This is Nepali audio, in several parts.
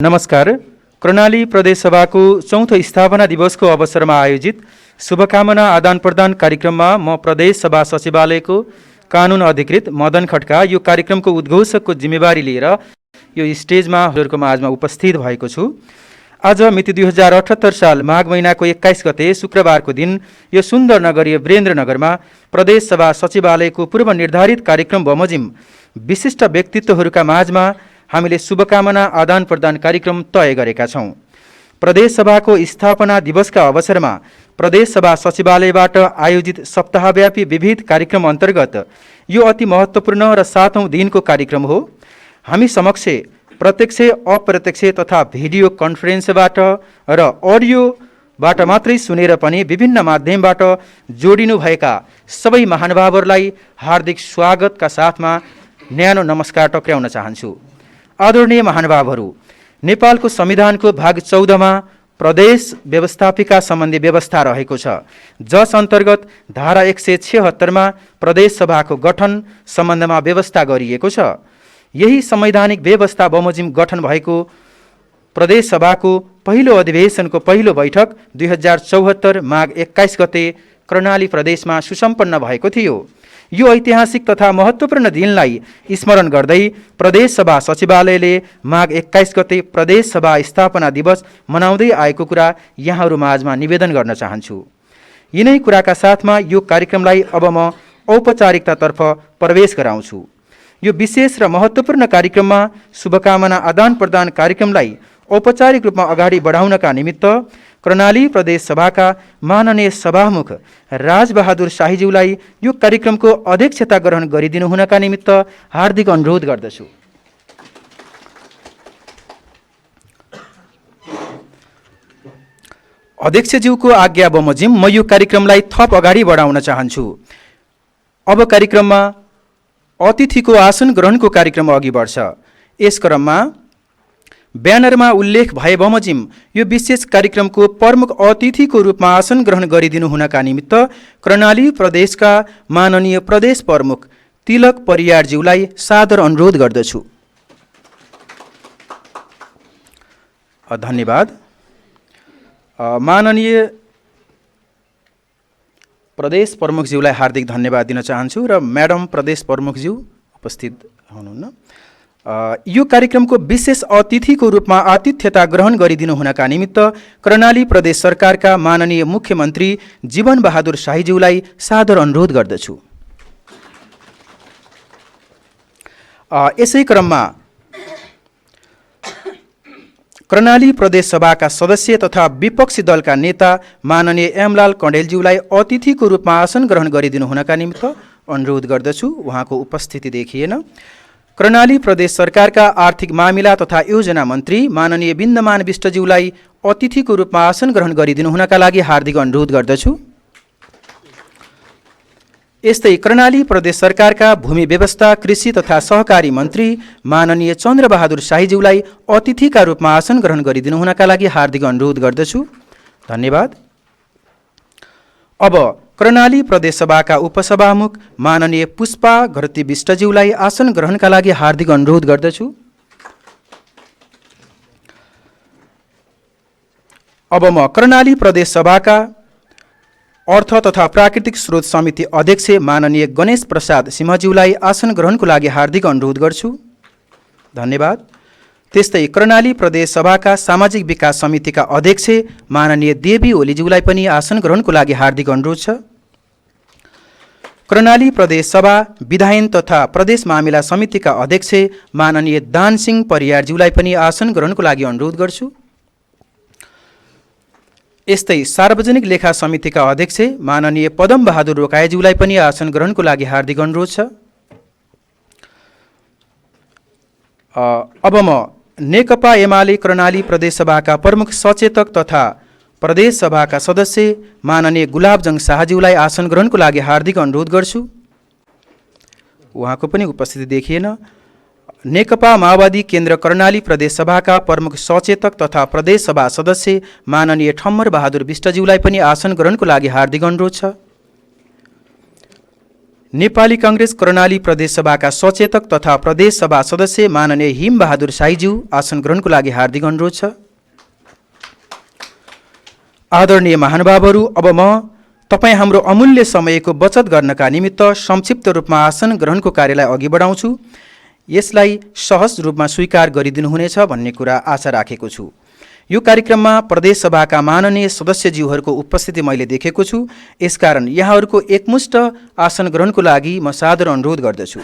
नमस्कार। कर्णाली प्रदेश सभाको चौथो स्थापना दिवसको अवसरमा आयोजित शुभकामना आदान प्रदान कार्यक्रममा म प्रदेश सभा सचिवालयको कानुन अधिकृत मदन खड्का यो कार्यक्रमको उद्घोषकको जिम्मेवारी लिएर यो स्टेजमा हजुरको माझमा उपस्थित भएको छु। आज मिति 2078 साल माघ महिनाको 21 गते शुक्रबारको दिन यो सुन्दर नगरीय वीरेन्द्रनगरमा प्रदेश सभा सचिवालयको पूर्व निर्धारित कार्यक्रम बमोजिम विशिष्ट व्यक्तित्वहरूका माझमा हामीले शुभकामना आदान प्रदान कार्यक्रम तय गरेका छौँ। प्रदेश सभाको स्थापना दिवसका अवसरमा प्रदेश सभा सचिवालयबाट आयोजित सप्ताहव्यापी विविध कार्यक्रम अन्तर्गत यो अति महत्त्वपूर्ण र 7औं दिनको कार्यक्रम हो। हामी समक्ष प्रत्यक्ष अप्रत्यक्ष तथा भिडियो कन्फरेन्सबाट र अडियोबाट मात्रै सुनेर पनि विभिन्न माध्यमबाट जोडिनुभएका सबै महानुभावहरूलाई हार्दिक स्वागतका साथमा न्यानो नमस्कार टक्र्याउन चाहन्छु। आदरणीय महानुभावहरू, नेपालको संविधानको भाग 14 मा प्रदेश व्यवस्थापिका सम्बन्धी व्यवस्था रहेको छ, जस अन्तर्गत धारा 176 मा प्रदेश सभाको गठन सम्बन्धमा व्यवस्था गरिएको छ। यही संवैधानिक व्यवस्था बमोजिम गठन भएको प्रदेश सभाको पहिलो अधिवेशनको पहिलो बैठक 2074 माघ 21 गते कर्णाली प्रदेशमा सुसम्पन्न भएको थियो। यो ऐतिहासिक तथा महत्त्वपूर्ण दिनलाई स्मरण गर्दै प्रदेश सभा सचिवालयले माघ 21 गते प्रदेश सभा स्थापना दिवस मनाउँदै आएको कुरा यहाँहरू माझमा निवेदन गर्न चाहन्छु। यिनै कुराका साथमा यो कार्यक्रमलाई अब म औपचारिकतातर्फ प्रवेश गराउँछु। यो विशेष र महत्त्वपूर्ण कार्यक्रममा शुभकामना आदान प्रदान कार्यक्रमलाई औपचारिक रूपमा अगाडि बढाउनका निमित्त कर्णाली प्रदेश सभाका माननीय सभामुख राजबहादुर शाहीज्यूलाई यो कार्यक्रमको अध्यक्षता ग्रहण गरिदिनु हुनका निमित्त हार्दिक अनुरोध गर्दछु। अध्यक्षज्यूको आज्ञा बमोजिम म यो कार्यक्रमलाई थप अगाडि बढाउन चाहन्छु। अब कार्यक्रममा अतिथिको आसन ग्रहणको कार्यक्रम अघि बढ्छ। यस क्रममा ब्यानरमा उल्लेख भए बमोजिम यो विशेष कार्यक्रमको प्रमुख अतिथिको रूपमा आसन ग्रहण गरिदिनु हुनका निमित्त कर्णाली प्रदेशका माननीय प्रदेश प्रमुख तिलक परियारज्यूलाई सादर अनुरोध गर्दछु। धन्यवाद। माननीय प्रदेश प्रमुखज्यूलाई हार्दिक धन्यवाद दिन चाहन्छु र म्याडम प्रदेश प्रमुखज्यू उपस्थित हुनुहुन्न। यो कार्यक्रमको विशेष अतिथिको रूपमा आतिथ्यता ग्रहण गरिदिनु हुनका निमित्त कर्णाली प्रदेश सरकारका माननीय मुख्यमन्त्री जीवन बहादुर शाहीज्यूलाई सादर अनुरोध गर्दछु। यसै क्रममा कर्णाली प्रदेश सभाका सदस्य तथा विपक्षी दलका नेता माननीय एमलाल कण्डेलज्यूलाई अतिथिको रूपमा आसन ग्रहण गरिदिनु हुनका निमित्त अनुरोध गर्दछु। उहाँको उपस्थिति देखिएन। कर्णाली प्रदेश सरकारका आर्थिक मामिला तथा योजना मन्त्री माननीय बिन्दमान विष्टज्यूलाई अतिथिको रूपमा आसन ग्रहण गरिदिनु हुनका लागि हार्दिक अनुरोध गर्दछु। यस्तै कर्णाली प्रदेश सरकारका भूमि व्यवस्था कृषि तथा सहकारी मन्त्री माननीय चन्द्रबहादुर शाहीज्यूलाई अतिथिका रूपमा आसन ग्रहण गरिदिनु हुनका लागि हार्दिक अनुरोध गर्दछु। धन्यवाद। अब कर्णाली प्रदेश सभाका उपसभामुख माननीय पुष्पा घरती विष्टज्यूलाई आसन ग्रहणका लागि हार्दिक अनुरोध गर्दछु। अब म कर्णाली प्रदेश सभाका अर्थ तथा प्राकृतिक स्रोत समिति अध्यक्ष माननीय गणेश प्रसाद सिंहज्यूलाई आसन ग्रहणको लागि हार्दिक अनुरोध गर्छु। धन्यवाद। त्यस्तै कर्णाली प्रदेश सभाका सामाजिक विकास समितिका अध्यक्ष माननीय देवी ओलीज्यूलाई पनि आसन ग्रहणको लागि हार्दिक अनुरोध छ। कर्णाली प्रदेश सभा विधायन तथा प्रदेश मामिला समितिका अध्यक्ष माननीय दानसिंह परियारज्यूलाई पनि आसन ग्रहणको लागि अनुरोध गर्छु। यस्तै सार्वजनिक लेखा समितिका अध्यक्ष माननीय पदम बहादुर रोकाएज्यूलाई पनि आसन ग्रहणको लागि हार्दिक अनुरोध छ। अब म नेकपा एमाले कर्णाली प्रदेश सभाका प्रमुख सचेतक तथा प्रदेश सभाका सदस्य माननीय गुलाबजङ शाहज्यूलाई आसन ग्रहणको लागि हार्दिक अनुरोध गर्छु। उहाँको पनि उपस्थिति देखिएन। नेकपा माओवादी केन्द्र कर्णाली प्रदेश सभाका प्रमुख सचेतक तथा प्रदेश सभा सदस्य माननीय ठम्मर बहादुर विष्टज्यूलाई पनि आसन ग्रहणको लागि हार्दिक अनुरोध छ। नेपाली कांग्रेस कर्णाली प्रदेश सभाका सचेतक तथा प्रदेश सभा सदस्य माननीय हिमबहादुर साईज्यू आसन ग्रहणको लागि हार्दिक अनुरोध छ। आदरणीय महानुभावहरू, अब म तपाईँ हाम्रो अमूल्य समयको बचत गर्नका निमित्त संक्षिप्त रूपमा आसन ग्रहणको कार्यलाई अघि बढाउँछु। यसलाई सहज रूपमा स्वीकार गरिदिनुहुनेछ भन्ने कुरा आशा राखेको छु। यो कार्यक्रममा प्रदेश सभाका माननीय सदस्यज्यूहरूको उपस्थिति मैले देखेको छु। यसकारण यहाँहरूको एकमुष्ट आसन ग्रहणको लागि म सादर अनुरोध गर्दछु।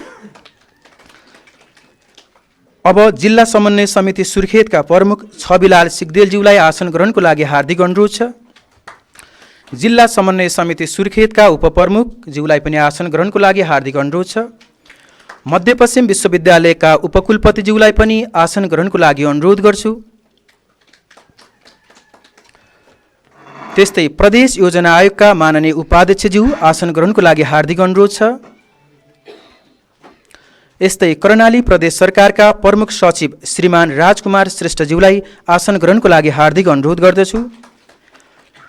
अब जिल्ला समन्वय समिति सुर्खेतका प्रमुख छविलाल सिग्देलज्यूलाई आसन ग्रहणको लागि हार्दिक अनुरोध छ। जिल्ला समन्वय समिति सुर्खेतका उपप्रमुख ज्यूलाई पनि आसन ग्रहणको लागि हार्दिक अनुरोध छ। मध्यपश्चिम विश्वविद्यालयका उपकुलपतिज्यूलाई पनि आसन ग्रहणको लागि अनुरोध गर्छु। त्यस्तै प्रदेश योजना आयोगका माननीय उपाध्यक्षज्यू आसन ग्रहणको लागि हार्दिक अनुरोध छ। यस्तै कर्णाली प्रदेश सरकारका प्रमुख सचिव श्रीमान राजकुमार श्रेष्ठज्यूलाई आसन ग्रहणको लागि हार्दिक अनुरोध गर्दछु।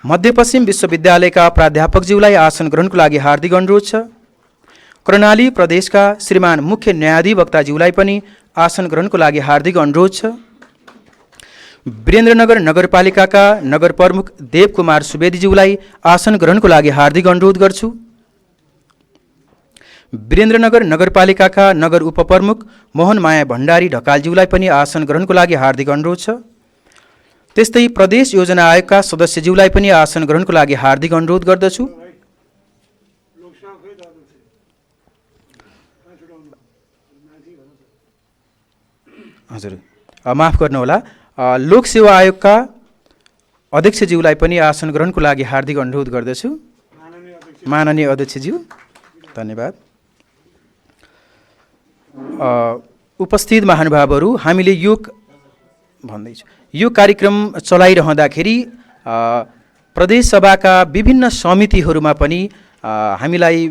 मध्यपश्चिम विश्वविद्यालयका प्राध्यापकज्यूलाई आसन ग्रहणको लागि हार्दिक अनुरोध छ। कर्णाली प्रदेशका श्रीमान मुख्य न्यायाधिवक्ताज्यूलाई पनि आसन ग्रहणको लागि हार्दिक अनुरोध छ। वीरेन्द्रनगर नगरपालिकाका नगर प्रमुख देवकुमार सुवेदीज्यूलाई आसन ग्रहणको लागि हार्दिक अनुरोध गर्छु। वीरेन्द्रनगर नगरपालिकाका नगर उपप्रमुख मोहनमाया भण्डारी ढकालज्यूलाई पनि आसन ग्रहणको लागि हार्दिक अनुरोध छ। त्यस्तै प्रदेश योजना आयोगका सदस्यज्यूलाई पनि आसन ग्रहणको लागि हार्दिक अनुरोध गर्दछु। हजुर, माफ गर्नुहोला, लोक सेवा आयोगका अध्यक्षज्यूलाई पनि आसन ग्रहणको लागि हार्दिक अनुरोध गर्दछु। माननीय अध्यक्षज्यू, धन्यवाद। उपस्थित महानुभावहरू, हामीले यो कार्यक्रम चलाइरहँदाखेरि प्रदेश सभाका विभिन्न समितिहरूमा पनि हामीलाई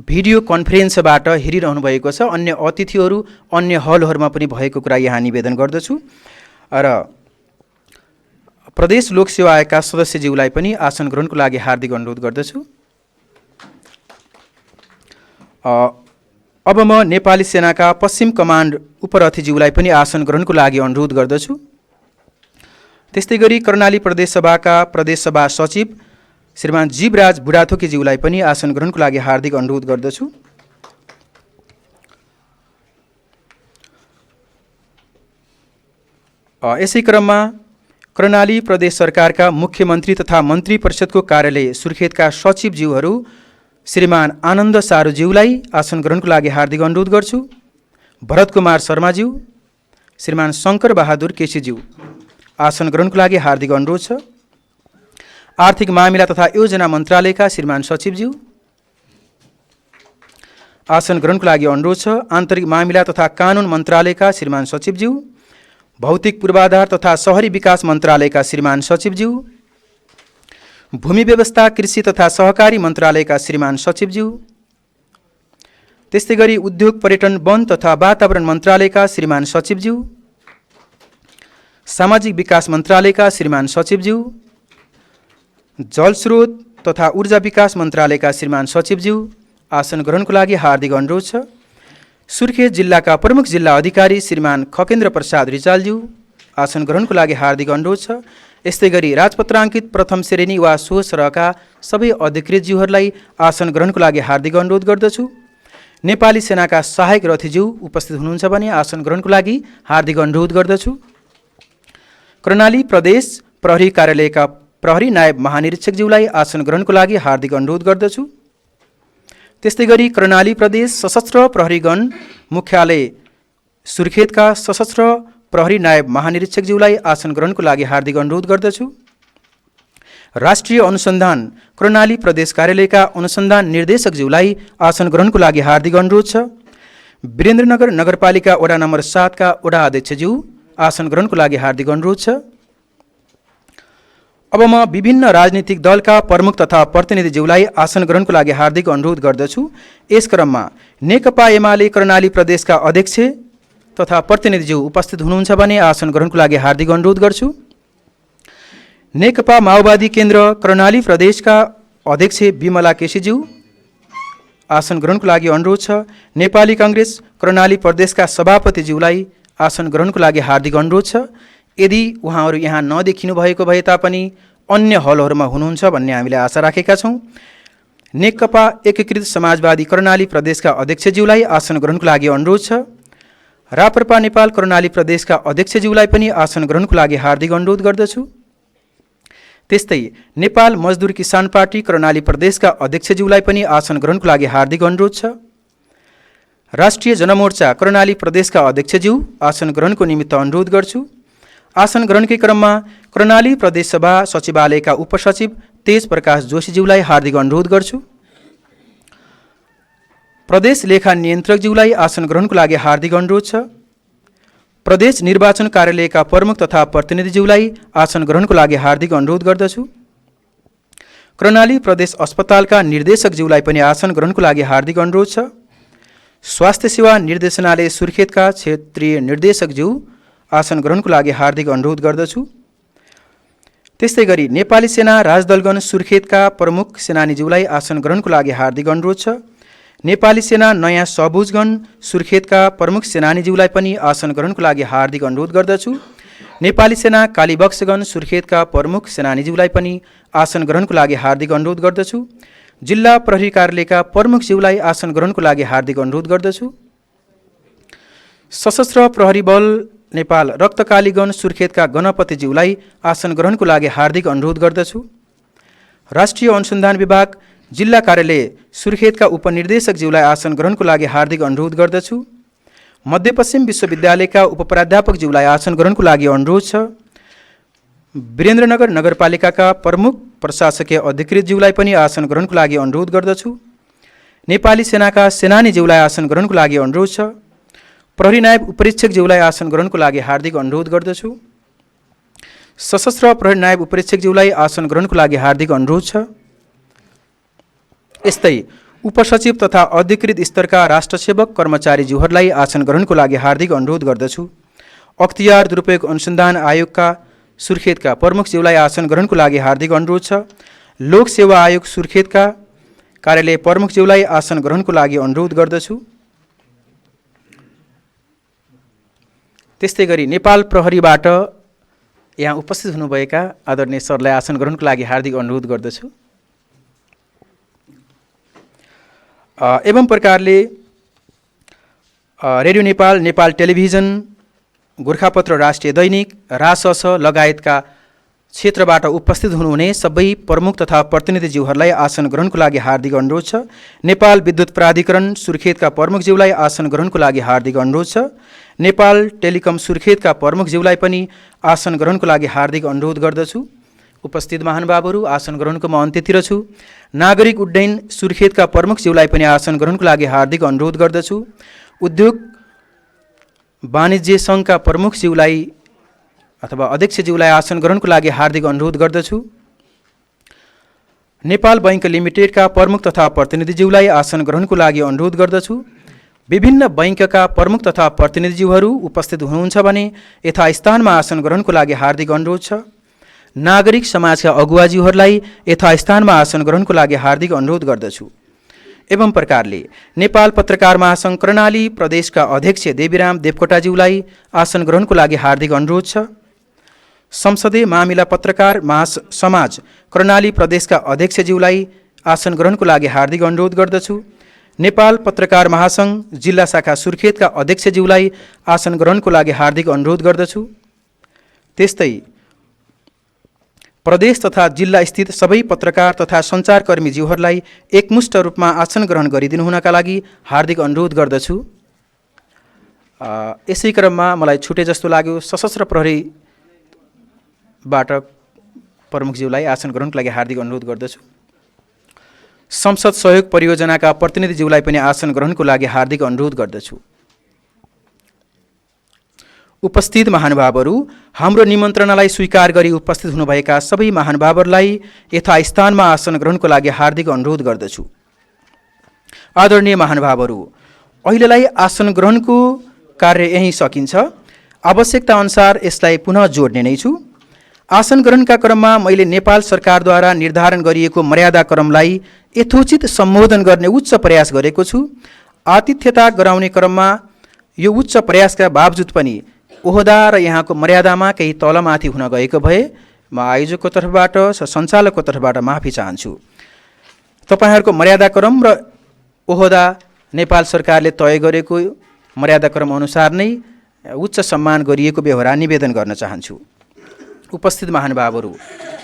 भिडियो कन्फरेन्सबाट हेरिरहनु भएको छ। अन्य अतिथिहरू अन्य हलहरूमा पनि भएको कुरा यहाँ निवेदन गर्दछु। र प्रदेश लोक सेवा आयोगका सदस्यज्यूलाई पनि आसन ग्रहणको लागि हार्दिक अनुरोध गर्दछु। अब म नेपाली सेनाका पश्चिम कमान्ड उपरथीज्यूलाई पनि आसन ग्रहणको लागि अनुरोध गर्दछु। त्यस्तै गरी कर्णाली प्रदेश सभाका प्रदेश सभा सचिव श्रीमान जीवराज बुढाथोकीज्यूलाई पनि आसन ग्रहणको लागि हार्दिक अनुरोध गर्दछु। यसै क्रममा कर्णाली प्रदेश सरकारका मुख्यमन्त्री तथा मन्त्री परिषदको कार्यालय सुर्खेतका सचिवज्यूहरू श्रीमान आनन्द सारूज्यूलाई आसन ग्रहणको लागि हार्दिक अनुरोध गर्छु। भरत कुमार शर्माज्यू, श्रीमान शङ्कर बहादुर केसीज्यू आसन ग्रहणको लागि हार्दिक अनुरोध छ। आर्थिक मामिला तथा योजना मन्त्रालयका श्रीमान सचिवज्यू आसन ग्रहणको लागि अनुरोध छ। आन्तरिक मामिला तथा कानुन मन्त्रालयका श्रीमान सचिवज्यू, भौतिक पूर्वाधार तथा शहरी विकास मन्त्रालयका श्रीमान सचिवज्यू, भूमि व्यवस्था कृषि तथा सहकारी मन्त्रालयका श्रीमान सचिवज्यू, त्यस्तै गरी उद्योग पर्यटन वन तथा वातावरण मन्त्रालयका श्रीमान सचिवज्यू, सामाजिक विकास मन्त्रालयका श्रीमान सचिवज्यू, जलस्रोत तथा ऊर्जा विकास मन्त्रालयका श्रीमान सचिवज्यू आसन ग्रहणको लागि हार्दिक अनुरोध छ। सुर्खेत जिल्लाका प्रमुख जिल्ला अधिकारी श्रीमान खकेन्द्र प्रसाद रिजालज्यू आसन ग्रहणको लागि हार्दिक अनुरोध छ। यस्तै गरी राजपत्राङ्कित प्रथम श्रेणी वा सो सरहका सबै अधिकृतज्यूहरूलाई आसन ग्रहणको लागि हार्दिक अनुरोध गर्दछु। नेपाली सेनाका सहायक रथीज्यू उपस्थित हुनुहुन्छ भने आसन ग्रहणको लागि हार्दिक अनुरोध गर्दछु। कर्णाली प्रदेश प्रहरी कार्यालयका प्रहरी नायब महानिरीक्षकज्यूलाई आसन ग्रहणको लागि हार्दिक अनुरोध गर्दछु। त्यस्तै गरी कर्णाली प्रदेश सशस्त्र प्रहरीगण मुख्यालय सुर्खेतका सशस्त्र प्रहरी नायब महानिरीक्षकज्यूलाई आसन ग्रहणको लागि हार्दिक अनुरोध गर्दछु। राष्ट्रिय अनुसन्धान कर्णाली प्रदेश कार्यालयका अनुसन्धान निर्देशकज्यूलाई आसन ग्रहणको लागि हार्दिक अनुरोध छ। वीरेन्द्रनगर नगरपालिका वडा नम्बर 7 का वडा अध्यक्षज्यू आसन ग्रहणको लागि हार्दिक अनुरोध छ। अब म विभिन्न राजनीतिक दलका प्रमुख तथा प्रतिनिधिज्यूलाई आसन ग्रहणको लागि हार्दिक अनुरोध गर्दछु। यस क्रममा नेकपा एमाले कर्णाली प्रदेशका अध्यक्ष तथा प्रतिनिधिज्यू उपस्थित हुनुहुन्छ भने आसन ग्रहणको लागि हार्दिक अनुरोध गर्छु। नेकपा माओवादी केन्द्र कर्णाली प्रदेशका अध्यक्ष विमला केसीज्यू आसन ग्रहणको लागि अनुरोध छ। नेपाली कांग्रेस कर्णाली प्रदेशका सभापतिज्यूलाई आसन ग्रहणको लागि हार्दिक अनुरोध छ। यदि उहाँहरू यहाँ नदेखिनु भएको भए तापनि अन्य हलहरूमा हुनुहुन्छ भन्ने हामीले आशा राखेका छौँ। नेकपा एकीकृत समाजवादी कर्णाली प्रदेशका अध्यक्षज्यूलाई आसन ग्रहणको लागि अनुरोध छ। राप्रपा नेपाल कर्णाली प्रदेशका अध्यक्षज्यूलाई पनि आसन ग्रहणको लागि हार्दिक अनुरोध गर्दछु। त्यस्तै नेपाल मजदुर किसान पार्टी कर्णाली प्रदेशका अध्यक्षज्यूलाई पनि आसन ग्रहणको लागि हार्दिक अनुरोध छ। राष्ट्रिय जनमोर्चा कर्णाली प्रदेशका अध्यक्षज्यू आसन ग्रहणको निमित्त अनुरोध गर्छु। आसन ग्रहणकै क्रममा कर्णाली प्रदेश सभा सचिवालयका उपसचिव तेज प्रकाश जोशीज्यूलाई हार्दिक अनुरोध गर्छु। प्रदेश लेखा नियन्त्रकज्यूलाई आसन ग्रहणको लागि हार्दिक अनुरोध छ। प्रदेश निर्वाचन कार्यालयका प्रमुख तथा प्रतिनिधिज्यूलाई आसन ग्रहणको लागि हार्दिक अनुरोध गर्दछु। कर्णाली प्रदेश अस्पतालका निर्देशकज्यूलाई पनि आसन ग्रहणको लागि हार्दिक अनुरोध छ। स्वास्थ्य सेवा निर्देशनालय सुर्खेतका क्षेत्रीय निर्देशकज्यू आसन ग्रहणको लागि हार्दिक अनुरोध गर्दछु। त्यस्तै गरी नेपाली सेना राजदलगण सुर्खेतका प्रमुख सेनानीज्यूलाई आसन ग्रहणको लागि हार्दिक अनुरोध छ। नेपाली सेना नयाँ सबुजगण सुर्खेतका प्रमुख सेनानीज्यूलाई पनि आसन ग्रहणको लागि हार्दिक अनुरोध गर्दछु। नेपाली सेना कालीबक्सगण सुर्खेतका प्रमुख सेनानीज्यूलाई पनि आसन ग्रहणको लागि हार्दिक अनुरोध गर्दछु। जिल्ला प्रहरी कार्यालयका प्रमुखज्यूलाई आसन ग्रहणको लागि हार्दिक अनुरोध गर्दछु। सशस्त्र प्रहरी बल नेपाल रक्तकालीगण सुर्खेतका गणपतिज्यूलाई आसन ग्रहणको लागि हार्दिक अनुरोध गर्दछु। राष्ट्रिय अनुसन्धान विभाग जिल्ला कार्यालय सुर्खेतका उपनिर्देशकज्यूलाई आसन ग्रहणको लागि हार्दिक अनुरोध गर्दछु। मध्यपश्चिम विश्वविद्यालयका उपप्राध्यापकज्यूलाई आसन ग्रहणको लागि अनुरोध छ। वीरेन्द्रनगर नगरपालिकाका प्रमुख प्रशासकीय अधिकृतज्यूलाई पनि आसन ग्रहणको लागि अनुरोध गर्दछु। नेपाली सेनाका सेनानीज्यूलाई आसन ग्रहणको लागि अनुरोध छ। प्रहरी नायब उपरीक्षकज्यूलाई आसन ग्रहणको लागि हार्दिक अनुरोध गर्दछु। सशस्त्र प्रहरी नायब उपरीक्षकज्यूलाई आसन ग्रहणको लागि हार्दिक अनुरोध छ। यस्तै उपसचिव तथा अधिकृत स्तरका राष्ट्रसेवक कर्मचारीज्यूहरूलाई आसन ग्रहणको लागि हार्दिक अनुरोध गर्दछु। अख्तियार दुरुपयोग अनुसन्धान आयोगका सुर्खेतका प्रमुखज्यूलाई आसन ग्रहणको लागि हार्दिक अनुरोध छ। लोक सेवा आयोग सुर्खेतका कार्यालय प्रमुखज्यूलाई आसन ग्रहणको लागि अनुरोध गर्दछु। त्यस्तै गरी नेपाल प्रहरीबाट यहाँ उपस्थित हुनुभएका आदरणीय सरलाई आसन ग्रहणको लागि हार्दिक अनुरोध गर्दछु। एवं प्रकारले रेडियो नेपाल, नेपाल टेलिभिजन, गोरखापत्र राष्ट्रिय दैनिक, रासस लगायतका क्षेत्रबाट उपस्थित हुनुहुने सबै प्रमुख तथा प्रतिनिधिज्यूहरूलाई आसन ग्रहणको लागि हार्दिक अनुरोध छ। नेपाल विद्युत प्राधिकरण सुर्खेतका प्रमुखज्यूलाई आसन ग्रहणको लागि हार्दिक अनुरोध छ। नेपाल टेलिकम सुर्खेतका प्रमुखज्यूलाई पनि आसन ग्रहणको लागि हार्दिक अनुरोध गर्दछु। उपस्थित महानुभावहरू, आसन ग्रहणको म अन्त्यतिर छु। नागरिक उड्डयन सुर्खेतका प्रमुखज्यूलाई पनि आसन ग्रहणको लागि हार्दिक अनुरोध गर्दछु। उद्योग वाणिज्य सङ्घका प्रमुखज्यूलाई अथवा अध्यक्षज्यूलाई आसन ग्रहणको लागि हार्दिक अनुरोध गर्दछु। नेपाल बैंक लिमिटेडका प्रमुख तथा प्रतिनिधिज्यूलाई आसन ग्रहणको लागि अनुरोध गर्दछु। विभिन्न बैंकका प्रमुख तथा प्रतिनिधिज्यूहरू उपस्थित हुनुहुन्छ भने यथास्थानमा आसन ग्रहणको लागि हार्दिक अनुरोध छ। नागरिक समाजका अगुवाज्यूहरूलाई यथास्थानमा आसन ग्रहणको लागि हार्दिक अनुरोध गर्दछु। एवं प्रकारले नेपाल पत्रकार महासङ्घ कर्णाली प्रदेशका अध्यक्ष देवीराम देवकोटाज्यूलाई आसन ग्रहणको लागि हार्दिक अनुरोध छ। संसदीय मामिला पत्रकार महासमाज कर्णाली प्रदेशका अध्यक्षज्यूलाई आसन ग्रहणको लागि हार्दिक अनुरोध गर्दछु। नेपाल पत्रकार महासङ्घ जिल्ला शाखा सुर्खेतका अध्यक्षज्यूलाई आसन ग्रहणको लागि हार्दिक अनुरोध गर्दछु। त्यस्तै प्रदेश तथा जिल्ला स्थित सबै पत्रकार तथा सञ्चारकर्मीज्यूहरूलाई एकमुष्ट रूपमा आसन ग्रहण गरिदिनु हुनका लागि हार्दिक अनुरोध गर्दछु। यसै क्रममा मलाई छुटे जस्तो लाग्यो, सशस्त्र प्रहरीबाट प्रमुखज्यूलाई आसन ग्रहणको लागि हार्दिक अनुरोध गर्दछु। संसद सहयोग परियोजनाका प्रतिनिधिज्यूलाई पनि आसन ग्रहणको लागि हार्दिक अनुरोध गर्दछु। उपस्थित महानुभावहरू, हाम्रो निमन्त्रणालाई स्वीकार गरी उपस्थित हुनुभएका सबै महानुभावहरूलाई यथास्थानमा आसन ग्रहणको लागि हार्दिक अनुरोध गर्दछु। आदरणीय महानुभावहरू, अहिलेलाई आसन ग्रहणको कार्य यहीँ सकिन्छ। आवश्यकता अनुसार यसलाई पुनः जोड्ने नै छु। आसन ग्रहणका क्रममा मैले नेपाल सरकारद्वारा निर्धारण गरिएको मर्यादा क्रमलाई यथोचित सम्बोधन गर्ने उच्च प्रयास गरेको छु। आतिथ्यता गराउने क्रममा यो उच्च प्रयासका बावजुद पनि ओहदा र यहाँको मर्यादामा केही तलमाथि हुन गएको भए म आयोजकको तर्फबाट सञ्चालकको तर्फबाट माफी चाहन्छु। तपाईहरूको मर्यादाक्रम र ओहदा नेपाल सरकारले तय गरेको मर्यादाक्रम अनुसार नै उच्च सम्मान गरिएको व्यवहार निवेदन गर्न चाहन्छु। उपस्थित महानुभावहरू,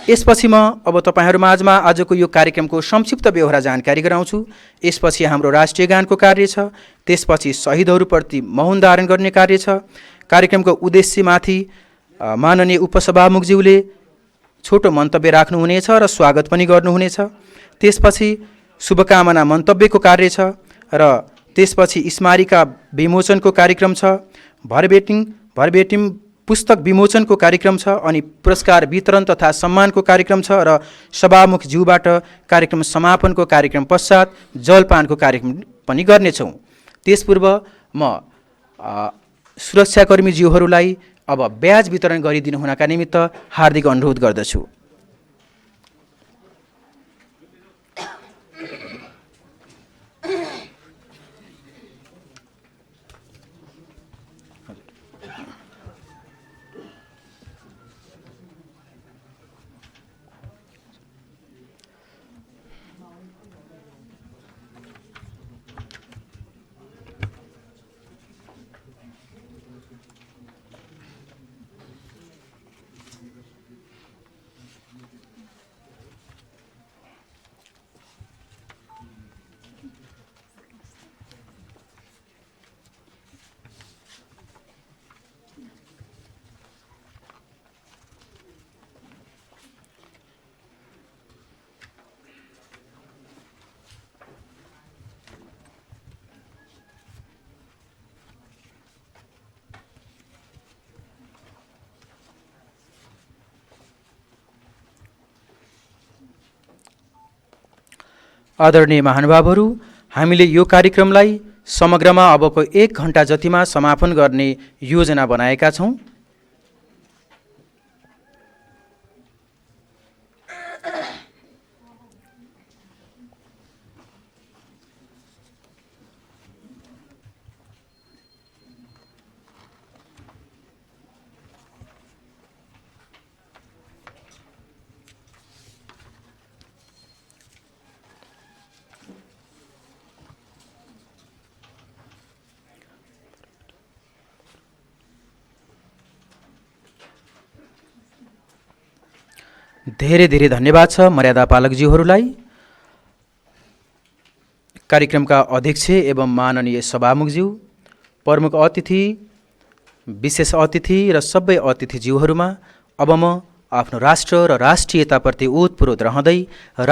यसपछि म अब तपाईहरू माझमा आजको यो कार्यक्रमको संक्षिप्त व्यवहार जानकारी गराउँछु। यसपछि हाम्रो राष्ट्रिय गानको कार्य छ, त्यसपछि शहीदहरूप्रति मौन धारण गर्ने कार्य छ। कार्यक्रमको उद्देश्यमाथि माननीय उपसभामुखज्यूले छोटो मन्तव्य राख्नुहुनेछ र स्वागत पनि गर्नुहुनेछ। त्यसपछि शुभकामना मन्तव्यको कार्य छ र त्यसपछि स्मारिका विमोचनको कार्यक्रम छ, भरबेटिम पुस्तक विमोचनको कार्यक्रम छ, अनि पुरस्कार वितरण तथा सम्मानको कार्यक्रम छ र सभामुखज्यूबाट कार्यक्रम समापनको कार्यक्रम पश्चात जलपानको कार्यक्रम पनि गर्नेछौँ। त्यसपूर्व म सुरक्षाकर्मीज्यूहरूलाई अब ब्याज वितरण गरिदिनु हुनका निमित्त हार्दिक अनुरोध गर्दछु। आदरणीय महानुभावहरू, हामीले यो कार्यक्रमलाई समग्रमा अबको 1 घण्टा जतिमा समापन गर्ने योजना बनाएका छौँ। धेरै धेरै धन्यवाद छ मर्यादा पालकज्यूहरूलाई। कार्यक्रमका अध्यक्ष एवं माननीय सभामुखज्यू, प्रमुख अतिथि, विशेष अतिथि र सबै अतिथिज्यूहरूमा अब म आफ्नो राष्ट्र र राष्ट्रियताप्रति ओतप्रोत रहँदै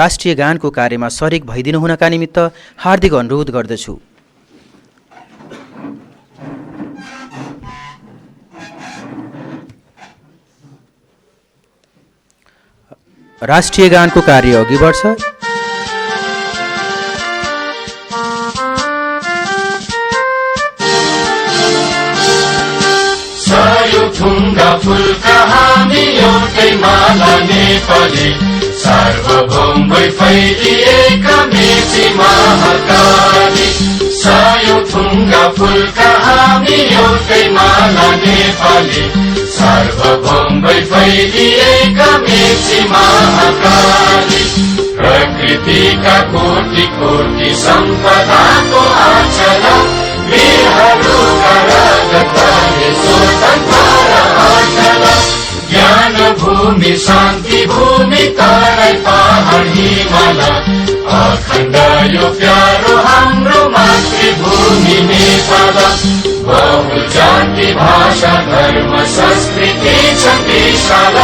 राष्ट्रिय गानको कार्यमा सरिक भइदिनु हुनका निमित्त हार्दिक अनुरोध गर्दछु। राष्ट्रिय गानको कार्य अघि बढ्छ। थुङ्गा फुलका हामी एउटै माला नेपाली, सार्वभौम भई फैलिएका मेची महाकाली। सयौं थुङ्गा फुलका हामी एउटै माला नेपाली, सार्वभौम भई फैलिएका मेची महाकाली। प्रकृतिका कोटि कोटि सम्पदाको आचला, वीरहरूका रगतले स्वतन्त्र अचला। ज्ञान भूमि शान्ति भूमि तराई पहाड हिमाल, अखण्ड यो प्यारो हाम्रो मातृभूमि नेपाल। बहु जाति भाषा धर्म संस्कृति छ विशाल,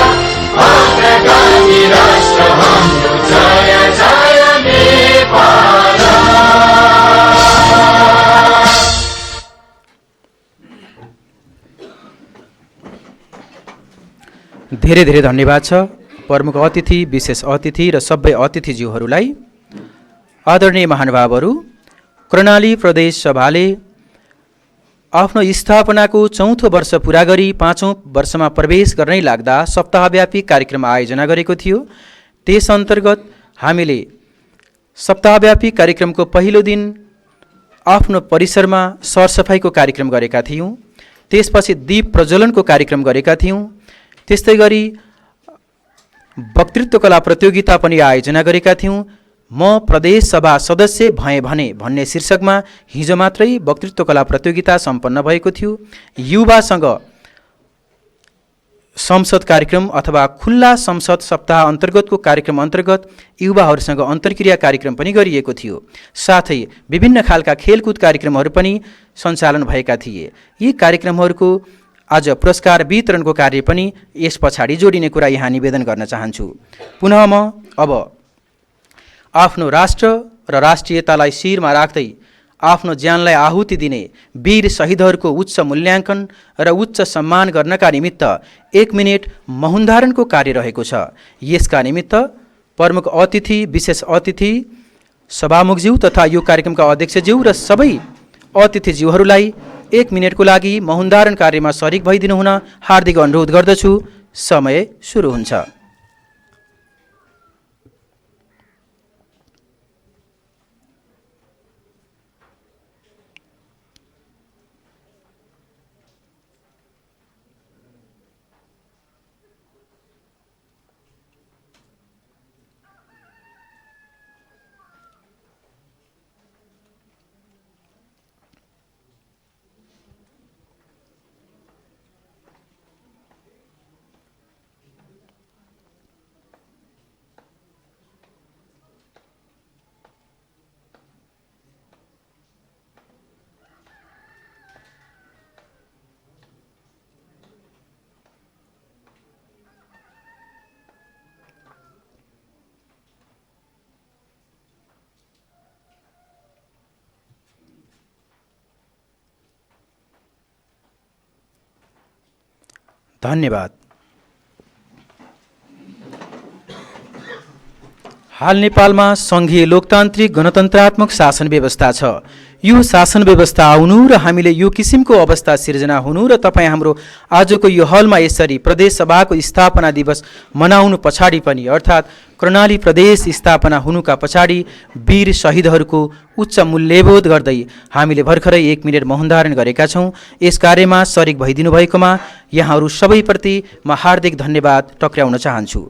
अग्रगामी राष्ट्र हाम्रो जय जय नेपाल। धेरै धेरै धन्यवाद छ प्रमुख अतिथि, विशेष अतिथि र सबै अतिथिज्यूहरूलाई। आदरणीय महानुभावहरू, कर्णाली प्रदेश सभाले आफ्नो स्थापनाको 4औं वर्ष पुरा गरी 5औं वर्षमा प्रवेश गर्नै लाग्दा सप्ताहव्यापी कार्यक्रम आयोजना गरेको थियो। त्यस अन्तर्गत हामीले सप्ताहव्यापी कार्यक्रमको पहिलो दिन आफ्नो परिसरमा सरसफाइको कार्यक्रम गरेका थियौँ। त्यसपछि दीप प्रज्वलनको कार्यक्रम गरेका थियौँ। त्यस्तै गरी वक्तृत्व कला प्रतियोगिता पनि आयोजना गरेका थियौँ। म प्रदेश सभा सदस्य भएँ भने भन्ने शीर्षकमा हिजो मात्रै वक्तृत्व कला प्रतियोगिता सम्पन्न भएको थियो। युवासँग संसद कार्यक्रम अथवा खुल्ला संसद सप्ताह अन्तर्गतको कार्यक्रम अन्तर्गत युवाहरूसँग अन्तर्क्रिया कार्यक्रम पनि गरिएको थियो। साथै विभिन्न खालका खेलकुद कार्यक्रमहरू पनि सञ्चालन भएका थिए। यी कार्यक्रमहरूको आज पुरस्कार वितरणको कार्य पनि यस पछाडि जोडिने कुरा यहाँ निवेदन गर्न चाहन्छु। पुनः म अब आफ्नो राष्ट्र र राष्ट्रियतालाई शिरमा राख्दै आफ्नो ज्यानलाई आहुति दिने वीर शहीदहरूको उच्च मूल्याङ्कन र उच्च सम्मान गर्नका निमित्त 1 मिनेट मौन धारणको कार्य रहेको छ। यसका निमित्त प्रमुख अतिथि, विशेष अतिथि, सभामुखज्यू तथा यो कार्यक्रमका अध्यक्षज्यू र सबै अतिथिज्यूहरूलाई 1 मिनेटको लागि मौन धारण कार्यमा सरिक भइदिनु हुन हार्दिक अनुरोध गर्दछु। समय सुरु हुन्छ। धन्यवाद। हाल नेपालमा सङ्घीय लोकतान्त्रिक गणतन्त्रात्मक शासन व्यवस्था छ। यो शासन व्यवस्था आउनु र हामीले यो किसिमको अवस्था सिर्जना हुनु र तपाईँ हाम्रो आजको यो हलमा यसरी प्रदेश सभाको स्थापना दिवस मनाउनु पछाडि पनि अर्थात् कर्णाली प्रदेश स्थापना हुनुका पछाडि वीर शहीदहरूको उच्च मूल्यबोध गर्दै हामीले भर्खरै 1 मिनेट मौन धारण गरेका छौँ। यस कार्यमा सरिक भइदिनु भएकोमा यहाँहरू सबैप्रति म हार्दिक धन्यवाद टक्र्याउन चाहन्छु।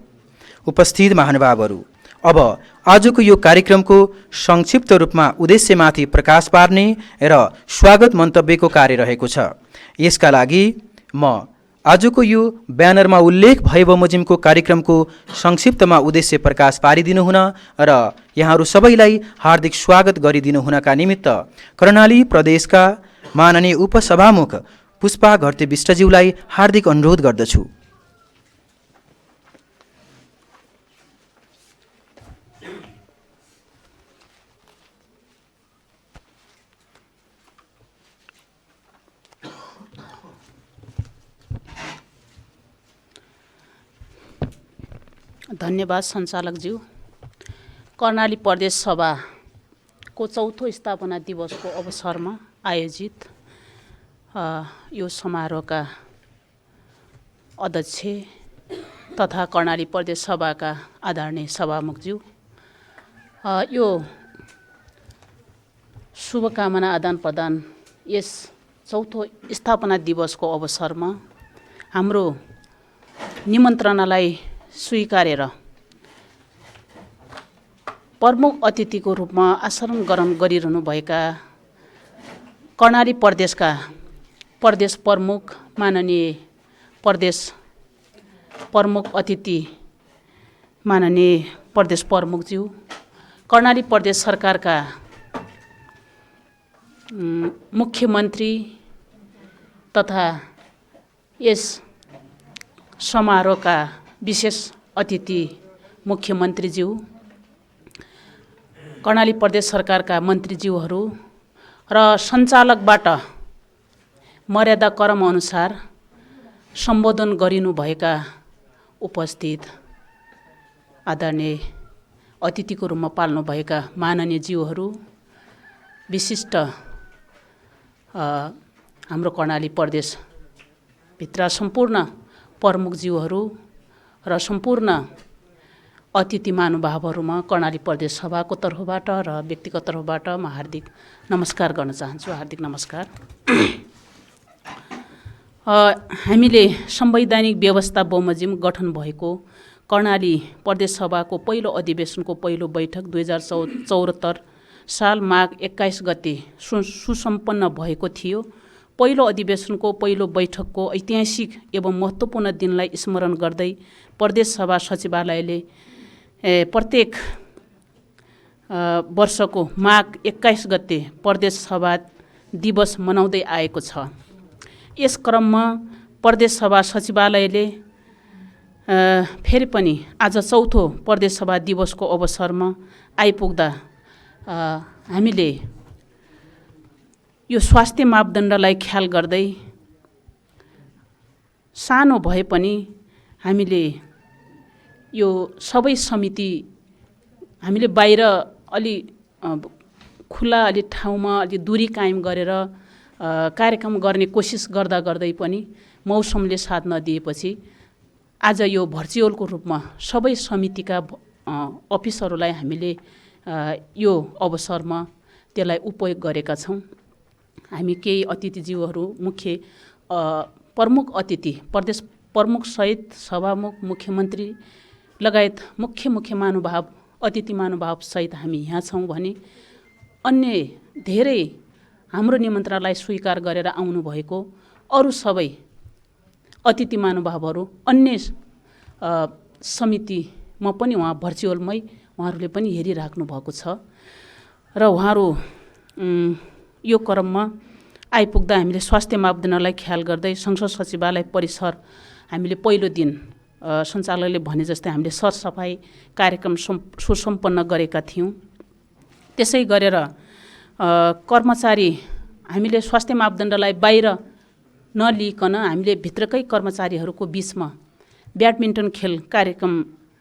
उपस्थित महानुभावहरू, अब आजको यो कार्यक्रमको संक्षिप्त रूपमा उद्देश्यमाथि प्रकाश पार्ने र स्वागत मन्तव्यको कार्य रहेको छ। यसका लागि म आजको यो ब्यानरमा उल्लेख भए बमोजिमको कार्यक्रमको संक्षिप्तमा उद्देश्य प्रकाश पारिदिनु हुन र यहाँहरू सबैलाई हार्दिक स्वागत गरिदिनु हुनका निमित्त कर्णाली प्रदेशका माननीय उपसभामुख पुष्पा घरते विष्टज्यूलाई हार्दिक अनुरोध गर्दछु। धन्यवाद सञ्चालकज्यू। कर्णाली प्रदेश सभाको 4थो स्थापना दिवसको अवसरमा आयोजित यो समारोहका अध्यक्ष तथा कर्णाली प्रदेश सभाका आदरणीय सभामुखज्यू, यो शुभकामना आदान प्रदान यस 4थो स्थापना दिवसको अवसरमा हाम्रो निमन्त्रणालाई स्वीकारेर प्रमुख अतिथिको रूपमा आचरण ग्रहण गरिरहनुभएका कर्णाली प्रदेशका प्रदेश प्रमुख माननीय प्रदेश प्रमुख अतिथि माननीय प्रदेश प्रमुखज्यू, कर्णाली प्रदेश सरकारका मुख्यमन्त्री तथा यस समारोहका विशेष अतिथि मुख्यमन्त्रीज्यू, कर्णाली प्रदेश सरकारका मन्त्रीज्यूहरू र सञ्चालकबाट मर्यादा क्रम अनुसार सम्बोधन गरिनुभएका उपस्थित आदरणीय अतिथिको रूपमा पाल्नुभएका माननीय ज्यूहरू, विशिष्ट हाम्रो कर्णाली प्रदेशभित्र सम्पूर्ण प्रमुखज्यूहरू र सम्पूर्ण अतिथि महानुभावहरूमा कर्णाली प्रदेश सभाको तर्फबाट र व्यक्तिगत तर्फबाट म हार्दिक नमस्कार गर्न चाहन्छु। हार्दिक नमस्कार। हामीले संवैधानिक व्यवस्था बमोजिम गठन भएको कर्णाली प्रदेश सभाको पहिलो अधिवेशनको पहिलो बैठक 2074 साल माघ 21 गते सुसम्पन्न भएको थियो। पहिलो अधिवेशनको पहिलो बैठकको ऐतिहासिक एवं महत्त्वपूर्ण दिनलाई स्मरण गर्दै प्रदेश सभा सचिवालयले प्रत्येक वर्षको माघ 21 गते प्रदेश सभा दिवस मनाउँदै आएको छ। यस क्रममा प्रदेश सभा सचिवालयले फेरि पनि आज चौथो प्रदेश सभा दिवसको अवसरमा आइपुग्दा हामीले यो स्वास्थ्य मापदण्डलाई ख्याल गर्दै सानो भए पनि हामीले यो सबै समिति हामीले बाहिर अलि खुला अलि ठाउँमा अलि दूरी कायम गरेर कार्यक्रम गर्ने कोसिस गर्दा गर्दै पनि मौसमले साथ नदिएपछि आज यो भर्चुअलको रूपमा सबै समितिका अफिसहरूलाई हामीले यो अवसरमा त्यसलाई उपयोग गरेका छौँ। हामी केही अतिथिज्यूहरू मुख्य प्रमुख अतिथि प्रदेश प्रमुख सहित सभामुख मुख्यमन्त्री लगायत मुख्य महानुभाव अतिथि महानुभाव सहित हामी यहाँ छौँ भने अन्य धेरै हाम्रो निमन्त्रणालाई स्वीकार गरेर आउनुभएको अरू सबै अतिथि महानुभावहरू अन्य समितिमा पनि उहाँ भर्चुअलमै उहाँहरूले पनि हेरिराख्नु भएको छ र उहाँहरू यो क्रममा आइपुग्दा हामीले स्वास्थ्य मापदण्डलाई ख्याल गर्दै संसद सचिवालय परिसर हामीले पहिलो दिन सञ्चालकले भने जस्तै हामीले सरसफाइ कार्यक्रम सुसम्पन्न गरेका थियौँ। त्यसै गरेर कर्मचारी हामीले स्वास्थ्य मापदण्डलाई बाहिर नलिकन हामीले भित्रकै कर्मचारीहरूको बिचमा ब्याडमिन्टन खेल कार्यक्रम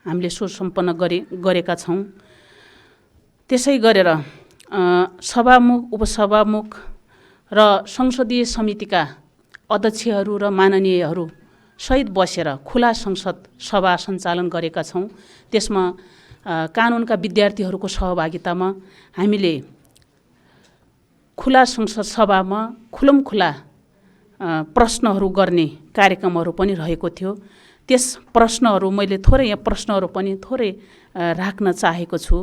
हामीले सुसम्पन्न गरेका छौँ। त्यसै गरेर सभामुख उपसभामुख र संसदीय समितिका अध्यक्षहरू र माननीयहरू सहित बसेर खुला संसद सभा सञ्चालन गरेका छौँ। त्यसमा कानुनका विद्यार्थीहरूको सहभागितामा हामीले खुला संसद सभामा खुलमखुला प्रश्नहरू गर्ने कार्यक्रमहरू पनि रहेको थियो। त्यस प्रश्नहरू मैले थोरै यहाँ प्रश्नहरू पनि थोरै राख्न चाहेको छु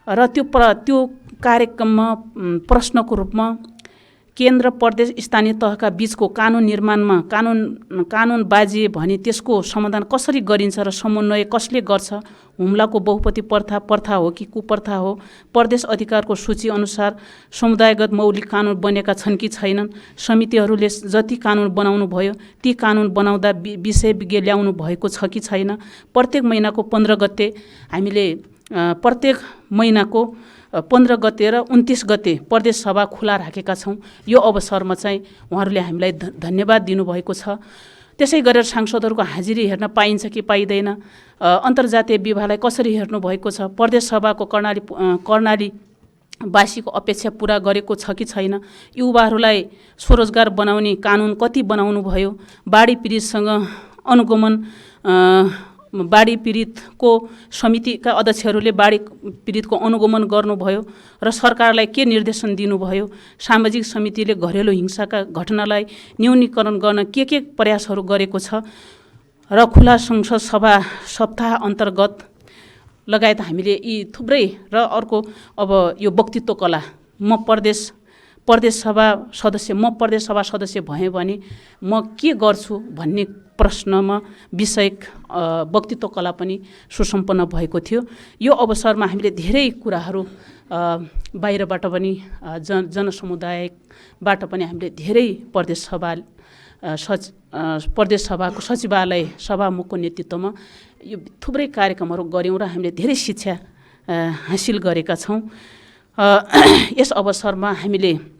र त्यो कार्यक्रममा प्रश्नको रूपमा केन्द्र प्रदेश स्थानीय तहका बीचको कानुन निर्माणमा कानुन बाजे भने त्यसको समाधान कसरी गरिन्छ र समन्वय कसले गर्छ, हुम्लाको बहुपति प्रथा हो कि कुप्रथा हो, प्रदेश अधिकारको सूची अनुसार समुदायगत मौलिक कानुन बनेका छन् कि छैनन्, समितिहरूले जति कानुन बनाउनु भयो ती कानुन बनाउँदा विषय विज्ञ ल्याउनु भएको छ कि छैन, प्रत्येक महिनाको 15 गते हामीले प्रत्येक महिनाको 15 गते र 29 गते प्रदेश सभा खुला राखेका छौँ। यो अवसरमा चाहिँ उहाँहरूले हामीलाई धन्यवाद दिनुभएको छ। त्यसै गरेर सांसदहरूको हाजिरी हेर्न पाइन्छ कि पाइँदैन, अन्तर्जातीय विवाहलाई कसरी हेर्नु भएको छ, प्रदेश सभाको कर्णालीवासीको अपेक्षा पुरा गरेको छ कि छैन, युवाहरूलाई स्वरोजगार बनाउने कानुन कति बनाउनु भयो, बाढी पीडितसँग अनुगमन बाढी पीडितको समितिका अध्यक्षहरूले बाढी पीडितको अनुगमन गर्नुभयो र सरकारलाई के निर्देशन दिनुभयो, सामाजिक समितिले घरेलु हिंसाका घटनालाई न्यूनीकरण गर्न के प्रयासहरू गरेको छ र खुला संसद सभा सप्ताह अन्तर्गत लगायत हामीले यी थुप्रै र अर्को अब यो वक्तित्व कला म प्रदेश सभा सदस्य भएँ भने म के गर्छु भन्ने प्रश्नमा विषयक वक्तित्व कला पनि सुसम्पन्न भएको थियो। यो अवसरमा हामीले धेरै कुराहरू बाहिरबाट पनि जनसमुदायबाट पनि हामीले धेरै प्रदेश सभाको सचिवालय सभामुखको नेतृत्वमा यो थुप्रै कार्यक्रमहरू गऱ्यौँ र हामीले धेरै शिक्षा हासिल गरेका छौँ। यस अवसरमा हामीले